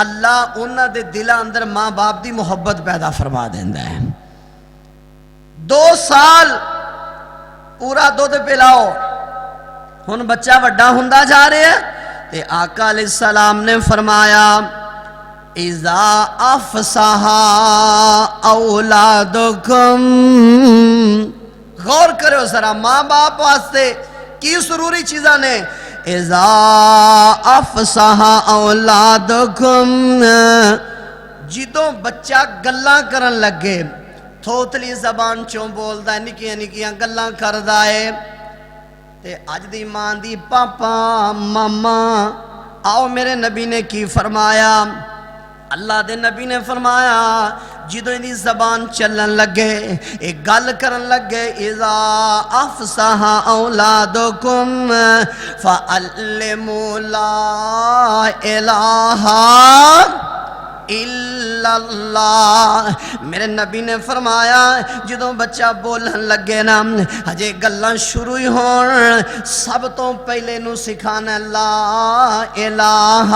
اللہ انہاں دے دلاں اندر ماں باپ دی محبت پیدا فرما دیندا ہے۔ 2 سال پورا دودھ پلاؤ۔ ہن بچہ وڈا ہوندا جا رہا ہے تے آقا علیہ السلام نے فرمایا اذا افصح اولادکم، غور کرو ذرا، ماں باپ واسطے کی ضروری چیزاں نے؟ اذا افصح اولادکم، جدوں بچہ گلاں کرن لگے، تھوتلی زبان چوں بولدا ہے، نکیاں نکیاں گلاں کردا ہے، تے اج دی ماں دی پاپا ماما، آؤ میرے نبی نے کی فرمایا؟ اللہ دے نبی نے فرمایا جدو ان دی زبان چلن لگے، ایک گل کرن لگے، اذا افصح اولادکم فعلموا لا الہ الا اللہ، میرے نبی نے فرمایا جدوں بچہ بولن لگے نا، ہجے گلاں شروع ہی ہون، سب تو پہلے نو سکھانا لا الہ۔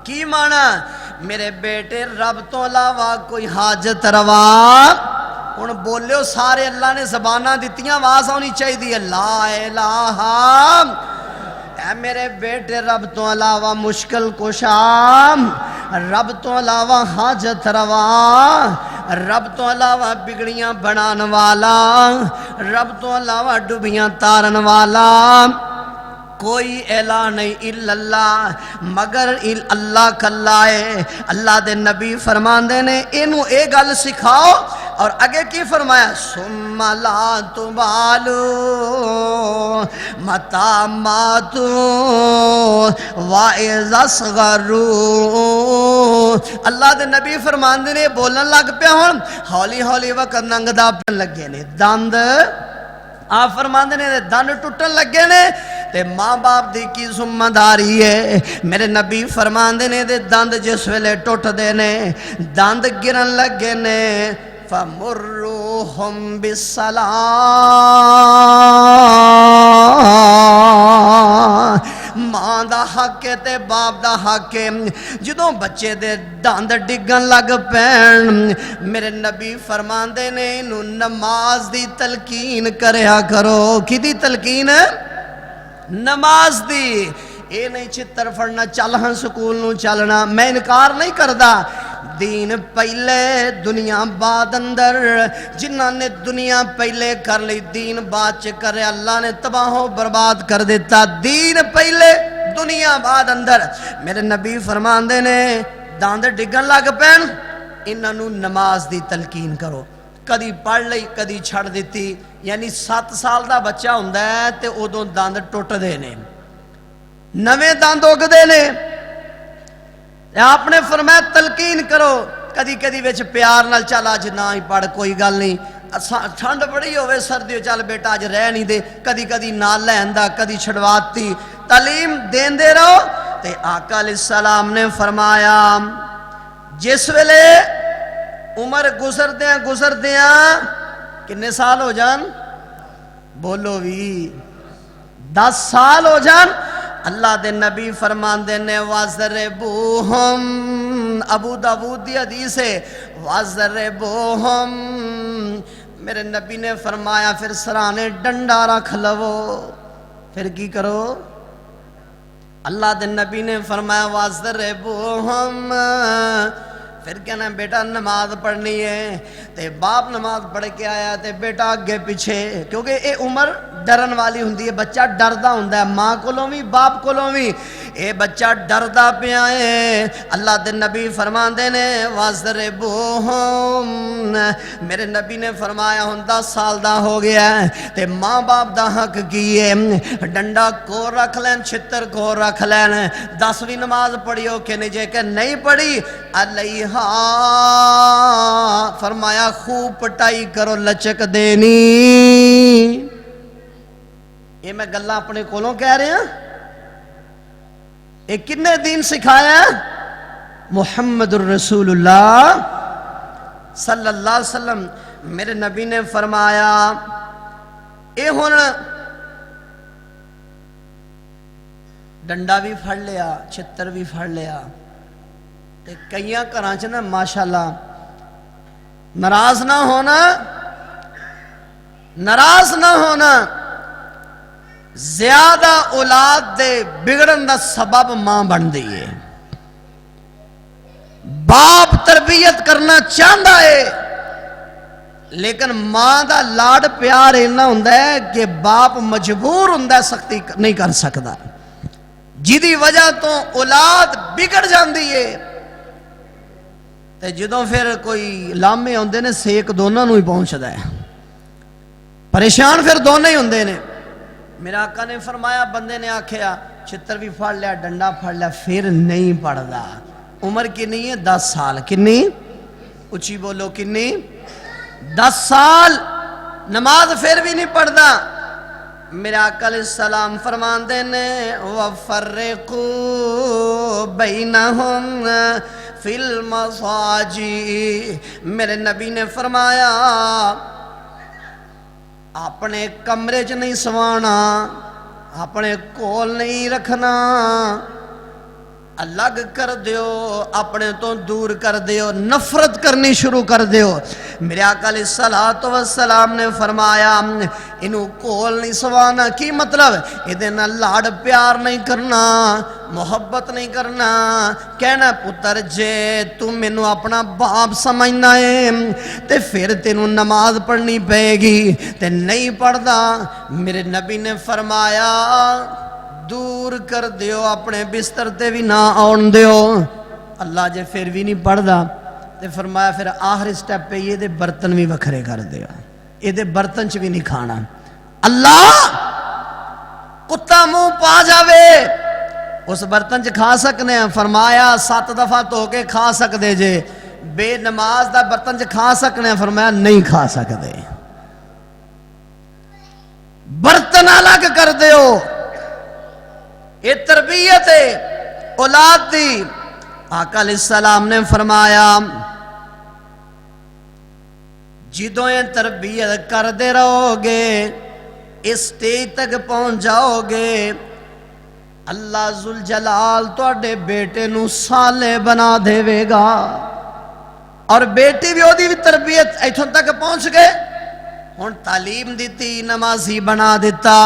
کی مانا؟ میرے بیٹے رب تو علاوہ کوئی حاجت روا، ہن بولیو سارے، اللہ نے زباناں دتیاں، آواز ہونی چاہیے لا الہ، اے میرے بیٹے رب تو علاوہ مشکل کشا، رب تو علاوہ حاجت روا، رب تو علاوہ بگڑیاں بنان والا، رب تو علاوہ ڈبیاں تارن والا کوئی الہ نہیں الا اللہ، مگر اللہ کلا ہے۔ اللہ دے نبی فرماندے نے اینو اے گل سکھاؤ اور اگے کی فرمایا ثم لا تبالو متا ماتو وَإِذَا اصْغَرُوا اللہ دے نبی فرماندے نے بولن لگ پیا ہون ہولی ہولی وقت ننگدا پن لگے نے دند آپ فرماندے نے دند ٹوٹن لگے نے تے ماں باپ دی کی ذمہ داری ہے میرے نبی فرماندے نے دے دند جس ویلے ٹوٹ دے نے دند گرن لگے نے فَمُرُّهُمْ بِالسَّلَامِ ماں دا حق ہے تے باپ دا حق ہے جدوں بچے دے دند ڈگن لگ پین میرے نبی فرماندے نے انہوں نماز دی تلقین کریا کرو کی دی تلقین نماز دی اے نہیں چھتر پھڑنا چل ہاں سکول نو چلنا میں انکار نہیں کردا دین پہلے دنیا بعد اندر جنہاں نے دنیا پہلے کر لی دین بعد چ کرے اللہ نے تباہ و برباد کر دیتا دین پہلے دنیا بعد اندر میرے نبی فرماندے نے داند ڈگن لگ پین انہاں نو نماز دی تلقین کرو کدی پڑھ لئی کدی چھڑ دیتی یعنی 7 سال دا بچہ ہوندا ہے تے اودوں داند ٹوٹ دے نے نویں داند اگ دے نے آپ نے فرمایا تلقین کرو کدی کدی وچ پیار نال چل اج نہ ہی پڑھ کوئی گل نہیں ٹھنڈ بڑی ہوئے سردی چل بیٹا اج رہ نہیں دے کدی کدی نال لیندا کدی چھڑواتی تعلیم دین دے رہو تے آقا علیہ السلام نے فرمایا جس ویلے عمر گزر دیاں کنے سال ہو جان بولو بھی 10 سال ہو جان اللہ دے نبی فرماندے نے وَضْرِبُوهُمْ ابو داود دی حدیث ہے وَضْرِبُوهُمْ میرے نبی نے فرمایا پھر سرانے ڈنڈا رکھ لو پھر کی کرو اللہ دے نبی نے فرمایا وَضْرِبُوهُمْ پھر کہنا بیٹا نماز پڑھنی ہے تے باپ نماز پڑھ کے آیا تے بیٹا آگے پیچھے کیونکہ اے عمر ڈرن والی ہوندی ہے بچہ ڈردا ہوندا ہے ماں کولوں بھی باپ کولوں بھی اے بچہ ڈردا پیا ہے اللہ دے نبی فرماندے نے وَضْرِبُوهُمْ میرے نبی نے فرمایا ہن 10 سال دا ہو گیا ہے تے ماں باپ دا حق کی ہے ڈنڈا کو رکھ لین چھتر کو رکھ لین 10ویں نماز پڑھیو کہ نہیں جے کہ نہیں پڑھی علیہ فرمایا خوب پٹائی کرو لچک دینی یہ میں گلہ اپنے کولوں کہہ رہے ہیں ایک کنے دین سکھایا محمد الرسول اللہ صلی اللہ علیہ وسلم میرے نبی نے فرمایا اے ہن ڈنڈا بھی پھڑ لیا چھتر بھی پھڑ لیا تے کئیاں گھراں چ نا ماشاءاللہ ناراض نہ ہونا زیادہ اولاد دے بگڑن دا سبب ماں بن دیئے باپ تربیت کرنا چاہتا ہے لیکن ماں دا لاڈ پیار اینا ہوندہ ہے کہ باپ مجبور ہوندہ ہے سختی نہیں کر سکتا جیدی وجہ تو اولاد بگڑ جاندی ہے تے جدوں پھر کوئی لامے ہوندے نے سیک دونوں نو ہی پہنچدا ہے پریشان پھر دونوں ہی ہوندے نے میرا آقا نے فرمایا بندے نے آکھیا چھتر بھی پھڑ لیا ڈنڈا پھڑ لیا پھر نہیں پڑھدا عمر کنی ہے 10 سال کنی اچھی بولو کنی 10 سال نماز پھر بھی نہیں پڑھدا میرے آقا علیہ السلام فرماندے نے وَفَرِّقُوا بَيْنَهُمْ فِي الْمَضَاجِعِ میرے نبی نے فرمایا اپنے کمرے چ نہیں سوانا اپنے کول نہیں رکھنا الگ کر دیو اپنے تو دور کر دیو نفرت کرنی شروع کر دیو میرے آقا علیہ السلام نے فرمایا انہوں کول نہیں سوانا کی مطلب ادھے لاڑ پیار نہیں کرنا محبت نہیں کرنا کہنا پتر جے تم انہوں اپنا باپ سمجھنا ہے تے پھر تینوں نماز پڑھنی پہے گی تے نہیں پڑھدا میرے نبی نے فرمایا دور کر دیو اپنے بستر تے بھی نہ آن دیو اللہ جے پھر بھی نہیں پڑھدا تے فرمایا پھر آخری سٹیپ پہ یہ دے برتن بھی وکھرے کر دیا، یہ دے برتن چ بھی نہیں کھانا۔ اللہ کتا منہ پا جاوے اس برتن چ کھا سکنے ہیں؟ فرمایا 7 دفعہ تو کے کھا سکتے جے، بے نماز دا برتن چ کھا سکنے ہیں؟ فرمایا نہیں کھا سکتے۔ برتن الگ کر دیو، یہ تربیت ہے اولاد دی۔ آقا علیہ السلام نے فرمایا جدوں یہ تربیت کر دے رہو گے اس سٹیج تک پہنچ جاؤ گے، اللہ ذوالجلال تواڈے بیٹے نو صالح بنا دے گا، اور بیٹی بھی دی تربیت ایتھوں تک پہنچ گئے، ہن تعلیم دیتی، نمازی بنا دیتا،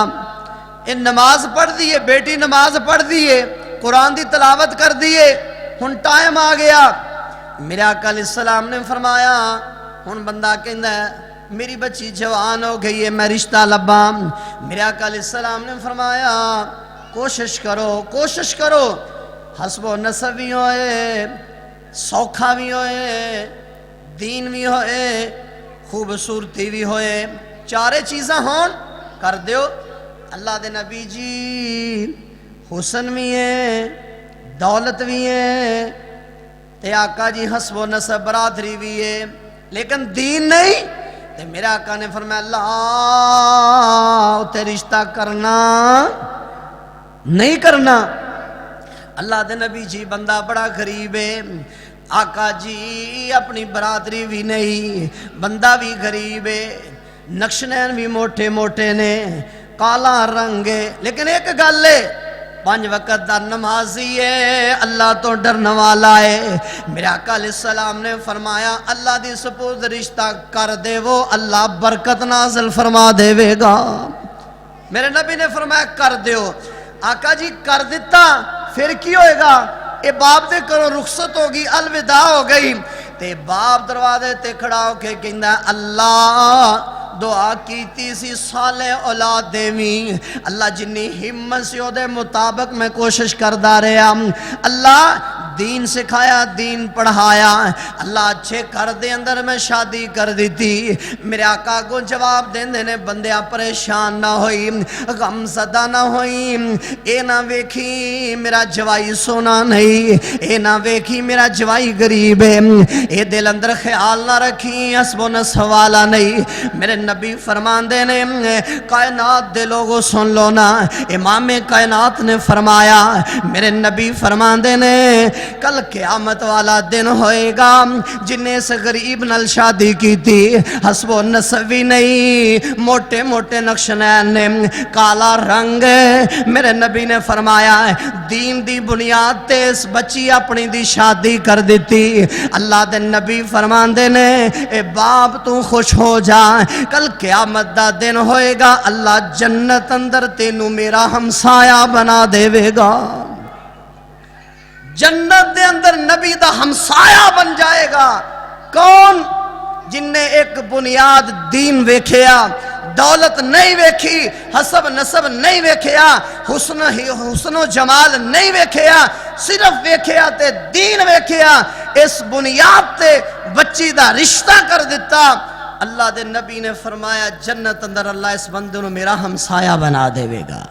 یہ نماز پڑھ دیئے، بیٹی نماز پڑھ دیئے، قرآن دی تلاوت کر دیئے، ہن ٹائم آ گیا۔ میرے آقا علیہ السلام نے فرمایا ہن بندہ کہندا ہے میری بچی جوان ہو گئی ہے، میں رشتہ لباں۔ میرے آقا علیہ السلام نے فرمایا کوشش کرو حسب و نسب بھی ہوئے، سوکھا بھی ہوئے، دین بھی ہوئے، خوبصورتی بھی ہوئے، چارے چیزاں ہون کر دیو۔ اللہ دے نبی جی حسن بھی ہے، دولت بھی ہے، تے آقا جی حسب و نسب برادری بھی ہے، لیکن دین نہیں۔ تے میرے آقا نے فرمایا اللہ تے رشتہ کرنا نہیں کرنا۔ اللہ دے نبی جی بندہ بڑا غریب ہے، آقا جی اپنی برادری بھی نہیں، بندہ بھی غریب ہے، نقشنین بھی موٹے موٹے نے، کالا رنگ ہے، لیکن ایک گل ہے 5 وقت دا نمازی ہے، اللہ تو ڈرنے والا ہے۔ میرے آقا علیہ السلام نے فرمایا اللہ دی سپوز رشتہ کر دے وہ اللہ برکت نازل فرما دے گا۔ میرے نبی نے فرمایا کر دیو۔ آقا جی کر دیتا پھر کی ہوئے گا؟ اے باپ دے کرو رخصت ہوگی، الوداع ہو گئی، تے باپ دروازے تے کھڑا ہو کے کہندا اللہ دعا کیتی سی صالح اولاد دیویں، اللہ جنی ہمت سی او دے مطابق میں کوشش کردا رہا، اللہ دین سکھایا، دین پڑھایا، اللہ اچھے کر دے اندر میں شادی کر دیتی۔ میرے آقا کو جواب دیندے نے بندیا پریشان نہ ہوئی، غم زدہ نہ ہوئی، اے نہ ویکھی میرا جوائی سونا نہیں، اے نہ ویکھی میرا جوائی غریب ہے، اے دل اندر خیال نہ رکھی حسب و نسب والا نہیں۔ میرے نبی فرماندے نے کائنات دے لوگوں سن لو نا، امام کائنات نے فرمایا، میرے نبی فرماندے نے کل قیامت والا دن ہوئے گا جن نے اس غریب نال شادی کی تھی، حسب و نسب بھی نہیں، موٹے موٹے نقشنین نے، کالا رنگ، میرے نبی نے فرمایا دین دی بنیاد تے اس بچی اپنی دی شادی کر دیتی۔ اللہ دے نبی فرماندے نے اے باپ تو خوش ہو جا، کل قیامت دا دن ہوئے گا اللہ جنت اندر تینوں میرا ہمسایہ بنا دے گا، جنت دے اندر نبی دا ہمسایہ بن جائے گا۔ کون؟ جن نے ایک بنیاد دین ویکھیا، دولت نہیں ویکھی، حسب نسب نہیں ویکھیا، حسن و جمال نہیں ویکھیا، صرف ویکھیا تے دین ویکھیا، اس بنیاد تے بچی دا رشتہ کر دیتا۔ اللہ دے نبی نے فرمایا جنت اندر اللہ اس بندے نو میرا ہمسایہ بنا دے گا۔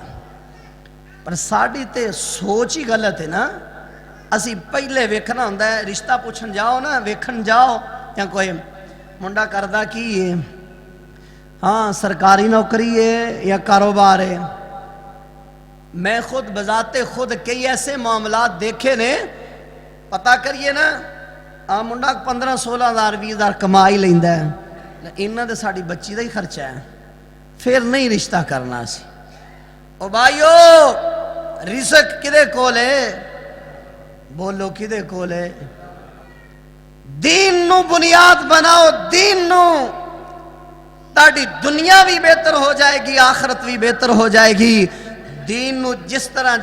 پر ساڑی تے سوچ ہی غلط ہے نا، اسی پہلے ویکھنا ہوندہ ہے، رشتہ پوچھن جاؤ نا، ویکھن جاؤ یا کوئی منڈا کردہ کی ہے، ہاں سرکاری نوکری ہے یا کاروبار ہے۔ میں خود بذات خود کئی ایسے معاملات دیکھے نے، پتہ کریے نا منڈا 15-16 ہزار 20 ہزار کمائی لیندہ ہے، انہاں دے ساڑی بچی دا ہی خرچہ ہے، پھر نہیں رشتہ کرنا سی۔ او بھائیو رزق کدے کول ہے؟ بولو کدے کول ہے؟ دین نو بنیاد بناؤ، دین نو، تاڑی دنیا بھی بہتر ہو جائے گی، آخرت بھی بہتر ہو جائے گی۔ دین نو جس طرح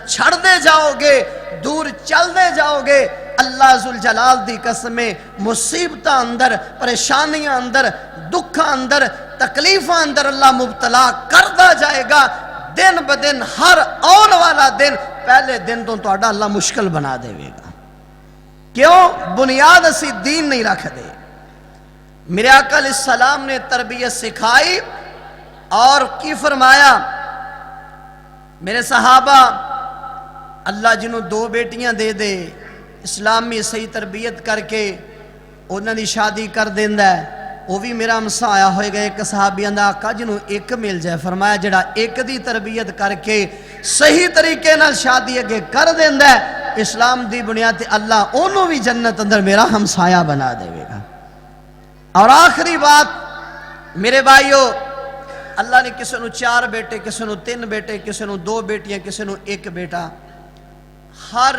چھڑ دے جاؤ گے، دور چل دے جاؤ گے، اللہ ذوالجلال دی قسمیں مصیبتاں اندر، پریشانیاں اندر، دکھاں اندر، تکلیفاں اندر اللہ مبتلا کردہ جائے گا۔ دن بدن ہر آن والا دن پہلے دن تو اللہ مشکل بنا دے گا۔ کیوں؟ بنیاد اسی دین نہیں رکھ دے۔ میرے آقا علیہ السلام نے تربیت سکھائی اور کی فرمایا، میرے صحابہ اللہ جنہوں 2 بیٹیاں دے دے، اسلام میں صحیح تربیت کر کے انہوں نے شادی کر دیندہ ہے، وہ بھی میرا ہمسایا ہوئے گا۔ ایک صحابی آندا آقا جنہوں 1 مل جائے، فرمایا جڑا 1 دی تربیت کر کے صحیح طریقے نال شادی اگے کر دیندہ ہے، اسلام دی بنیاد تے اللہ انہوں بھی جنت اندر میرا ہمسایا بنا دے گا۔ اور آخری بات میرے بھائیو، اللہ نے کسی نو 4 بیٹے، کسی نو 3 بیٹے، کسی نو 2 بیٹیاں، کسی نو 1 بیٹا۔ ہر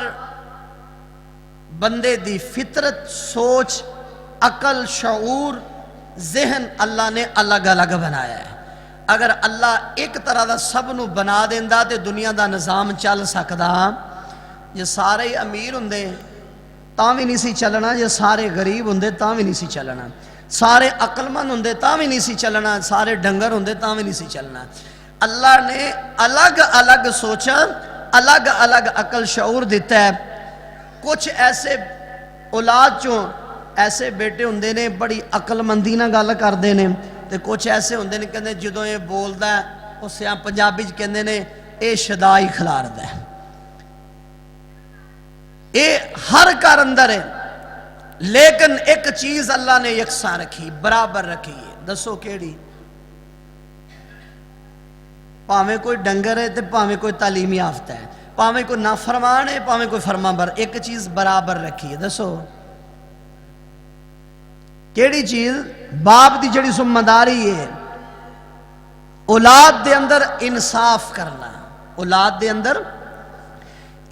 بندے دی فطرت، سوچ، عقل، شعور، ذہن اللہ نے الگ الگ بنایا ہے۔ اگر اللہ ایک طرح دا سب نو بنا دیندہ تے دنیا دا نظام چل سکدا۔ جے سارے امیر ہوندے تاں بھی نہیں سی چلنا، جے سارے غریب ہوندے تاں بھی نہیں سی چلنا، سارے عقل مند ہوندے تاں بھی نہیں سی چلنا، سارے ڈنگر ہوندے تاں بھی نہیں سی چلنا۔ اللہ نے الگ الگ سوچا، الگ الگ عقل شعور دیتا ہے۔ کچھ ایسے اولاد چوں ایسے بیٹے ہوندے نے بڑی عقل مندی نہ گل کردے نے، تے کچھ ایسے ہوندے نے کہندے جدوں یہ بولدا ہے اسے پنجابی چ کہندے نے اے شدائی کھلاردا ہے۔ اے ہر گھر اندر ہے، لیکن ایک چیز اللہ نے یکساں رکھی، برابر رکھی ہے۔ دسو کیڑی؟ پاویں کوئی ڈنگر ہے تے پاویں کوئی تعلیم یافتہ ہے، پاویں کوئی نافرمان ہے پاویں کوئی فرمانبر، ایک چیز برابر رکھی ہے۔ دسو کیڑی چیز؟ باپ دی جڑی ذمہ داری ہے اولاد دے اندر انصاف کرنا۔ اولاد دے اندر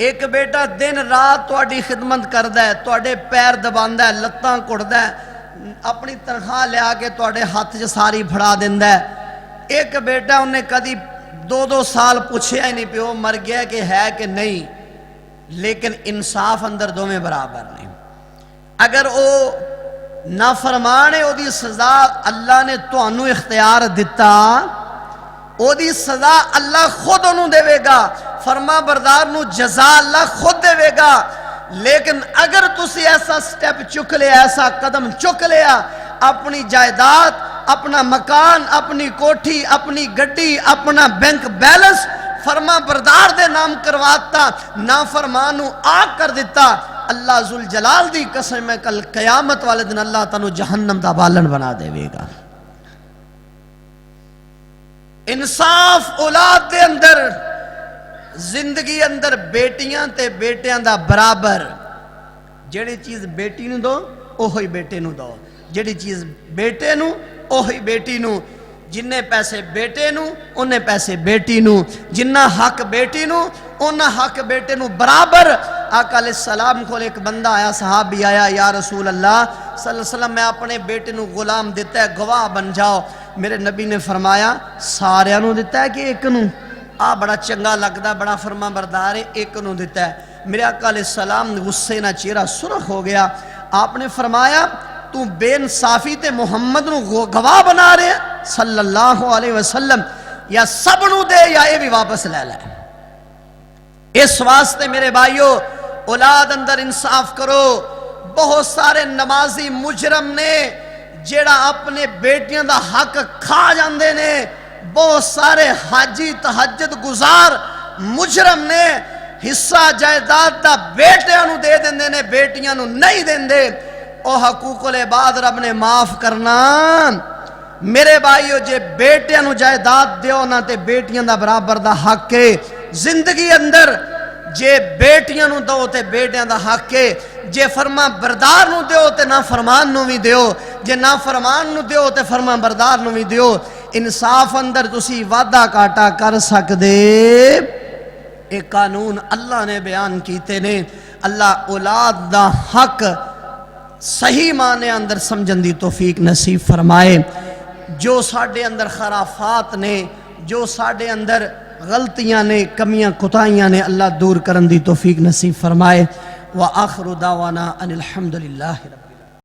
ایک بیٹا دن رات تواڈی خدمت کردا ہے، تواڈے پیر دباندا ہے، لتاں کڑدا ہے، اپنی تنخواہ لیا کے تواڈے ہاتھ 'چ ساری پھڑا دیندا ہے۔ ایک بیٹا انہیں کدی 2 سال پوچھیا ہی نہیں پیو مر گیا کہ ہے کہ نہیں، لیکن انصاف اندر دوویں برابر نہیں۔ اگر او نافرمان ہے، او دی سزا اللہ نے تانوں اختیار دیتا، او دی سزا اللہ خود انہوں دے گا، فرما بردار نو جزا اللہ خود دے گا۔ لیکن اگر تسی ایسا سٹیپ چک لیا، ایسا قدم چک لیا، اپنی جائیداد، اپنا مکان، اپنی کوٹھی، اپنی گڈی، اپنا بینک بیلنس فرما بردار دے نام کرواتا، نافرمانو آگ کر دیتا، اللہ ذوالجلال دی قسم ہے کل قیامت والے دن اللہ تانوں جہنم دا بالن بنا دے گا۔ انصاف اولاد دے اندر، زندگی اندر بیٹیاں تے بیٹیاں دا برابر۔ جڑی چیز بیٹی نو دو اوہی بیٹے نو دو، جڑی چیز بیٹے نو اوہی بیٹی نو، جننے پیسے بیٹے نو انہیں پیسے بیٹی نو، جنہ حق بیٹی نو انہ حق بیٹے نو برابر۔ آقا علیہ السلام کو ایک بندہ آیا، صحابی آیا، یا رسول اللہ صلی اللہ علیہ وسلم میں اپنے بیٹے نو غلام دیتا ہے، گواہ بن جاؤ۔ میرے نبی نے فرمایا سارے نو دیتا ہے کہ ایک نو؟ بڑا چنگا لگتا، بڑا فرما بردار ہے، ایک نو دیتا ہے۔ میرے آقا علیہ السلام غصے نہ چہرہ سرخ ہو گیا۔ آپ نے فرمایا تو بے انصافی تے محمد نو گواہ بنا رہے ہیں صلی اللہ علیہ وسلم، یا سب نو دے یا اے بھی واپس لے لے۔ اس واسطے میرے بھائیو اولاد اندر انصاف کرو۔ بہت سارے نمازی مجرم نے جیڑا اپنے بیٹیاں دا حق کھا جاندے نے، بہت سارے حاجی تہجد گزار مجرم نے حصہ جائیداد دا بیٹیاں نو دے دیندے نے، بیٹیاں نو نہیں دیندے۔ او حقوق العباد رب نے معاف کرنا۔ میرے بھائیو جے بیٹیاں نو جائیداد دیو نہ تے بیٹیاں دا برابر دا حق ہے۔ زندگی اندر جے بیٹیاں نو دو تے بیٹیاں دا حق ہے، جے فرما بردار نو دیو تے نا فرمان نو بھی دیو، جے نا فرمان نو دیو تے فرما بردار نو بھی دیو۔ انصاف اندر تسی وعدہ کاٹا کر سکدے، ایک قانون اللہ نے بیان کیتے نے۔ اللہ اولاد دا حق صحیح معنی اندر سمجھن دی توفیق نصیب فرمائے۔ جو ساڈے اندر خرافات نے، جو ساڈے اندر غلطیاں نے، کمیاں کوتاہیاں نے، اللہ دور کرن دی توفیق نصیب فرمائے۔ وآخر دعوانا ان الحمدللہ رب